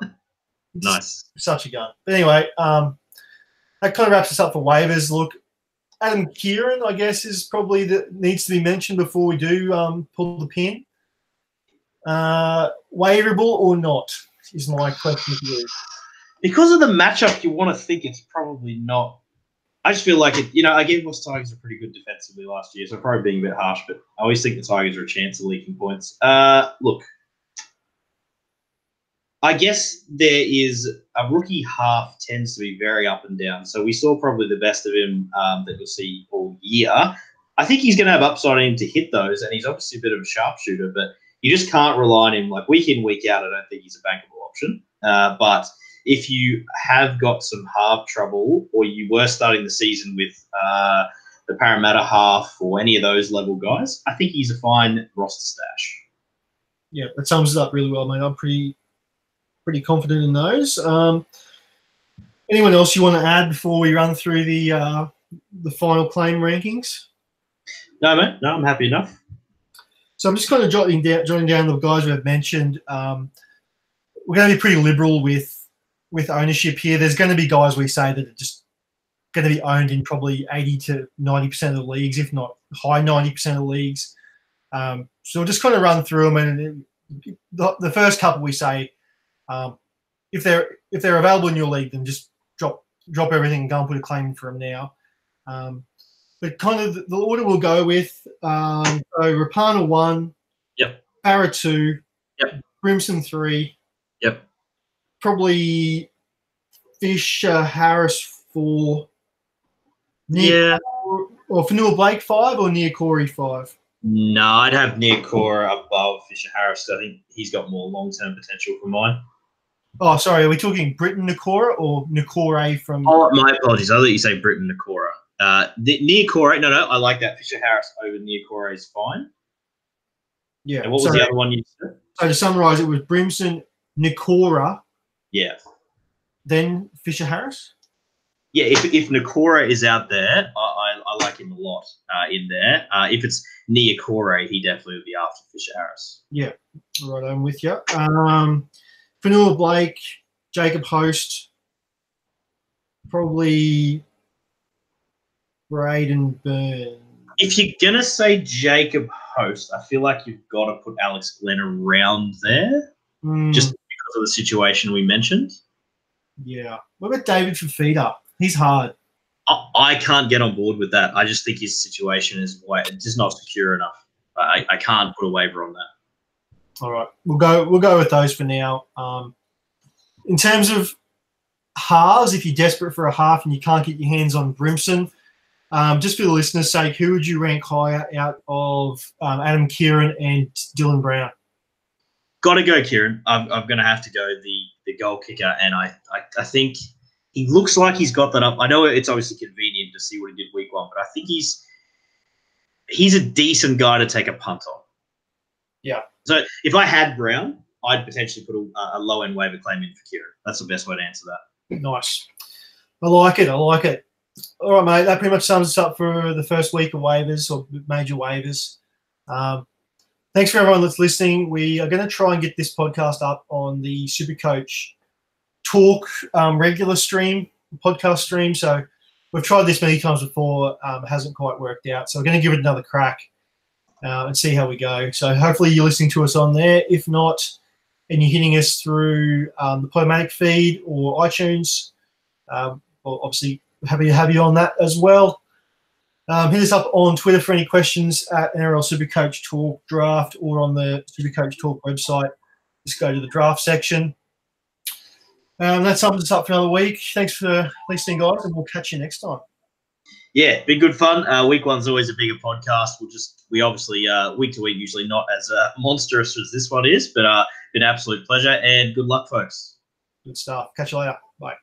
Nice. Such a gun. But anyway, that kind of wraps us up for waivers. Look, Adam Kieran, I guess, is probably needs to be mentioned before we do pull the pin. Waiverable or not is my question to you. Because of the matchup, you want to think it's probably not. I just feel like it. Again, most Tigers are pretty good defensively last year, so probably being a bit harsh, but I always think the Tigers are a chance of leaking points. Look, I guess there is a rookie half tends to be very up and down. So we saw probably the best of him that you'll see all year. I think he's going to have upside in him to hit those, and he's obviously a bit of a sharpshooter, but you just can't rely on him like week in, week out. I don't think he's a bankable option. But if you have got some half trouble, or you were starting the season with the Parramatta half or any of those level guys, I think he's a fine roster stash. Yeah, that sums it up really well, mate. I'm pretty confident in those. Anyone else you want to add before we run through the final claim rankings? No, mate. No, I'm happy enough. So I'm just kind of jotting down the guys we have mentioned. We're going to be pretty liberal with ownership here. There's going to be guys we say that are just going to be owned in probably 80 to 90% of the leagues, if not high 90% of the leagues. So we'll just kind of run through them, and the first couple we say, if they're available in your league, then just drop everything and go and put a claim in for them now. But kind of the order we'll go with, so Rapana 1, yep. Para 2, yep. Brimson 3, yep. Probably Fisher Harris 4, or Fanua Blake 5, or Nia Corey 5. No, I'd have Nia Cora above Fisher Harris. I think he's got more long-term potential for mine. Oh, sorry. Are we talking Britton Nakora or Nakore from? Oh, my apologies. I thought you say Britton Nakora. Nia Cora. No, I like that. Fisher Harris over Nia Cora is fine. Yeah. And what was the other one you said? So to summarise, it was Brimson, Nakora. Yeah. Then Fisher Harris. Yeah, if Nakora is out there, I like him a lot in there. If it's Nia Cora, he definitely would be after Fisher Harris. Yeah, right, I'm with you. Fanua Blake, Jacob Host, probably Braden Byrne. If you're going to say Jacob Host, I feel like you've got to put Alex Glenn around there, just because of the situation we mentioned. Yeah. What about David Fafita? He's hard. I can't get on board with that. I just think his situation is just not secure enough. I can't put a waiver on that. All right, we'll go with those for now. In terms of halves, if you're desperate for a half and you can't get your hands on Brimson, just for the listeners' sake, who would you rank higher out of Adam Kieran and Dylan Brown? Got to go Kieran. I'm going to have to go the goal kicker, and I think he looks like he's got that up. I know it's obviously convenient to see what he did week 1, but I think he's a decent guy to take a punt on. Yeah. So if I had Brown, I'd potentially put a low-end waiver claim in for Kieran. That's the best way to answer that. Nice. I like it. All right, mate. That pretty much sums us up for the first week of waivers or major waivers. Thanks for everyone that's listening. We are going to try and get this podcast up on the Supercoach Talk regular podcast stream. So we've tried this many times before. It hasn't quite worked out. So we're going to give it another crack. And see how we go. So hopefully you're listening to us on there. If not, and you're hitting us through the Podomatic feed or iTunes, well, obviously happy to have you on that as well. Hit us up on Twitter for any questions at NRL Supercoach Talk Draft or on the Supercoach Talk website. Just go to the draft section. That sums us up for another week. Thanks for listening, guys, and we'll catch you next time. Yeah, been good fun. Week 1's always a bigger podcast. We obviously week to week usually not as monstrous as this one is, but been an absolute pleasure and good luck, folks. Good stuff. Catch you later. Bye.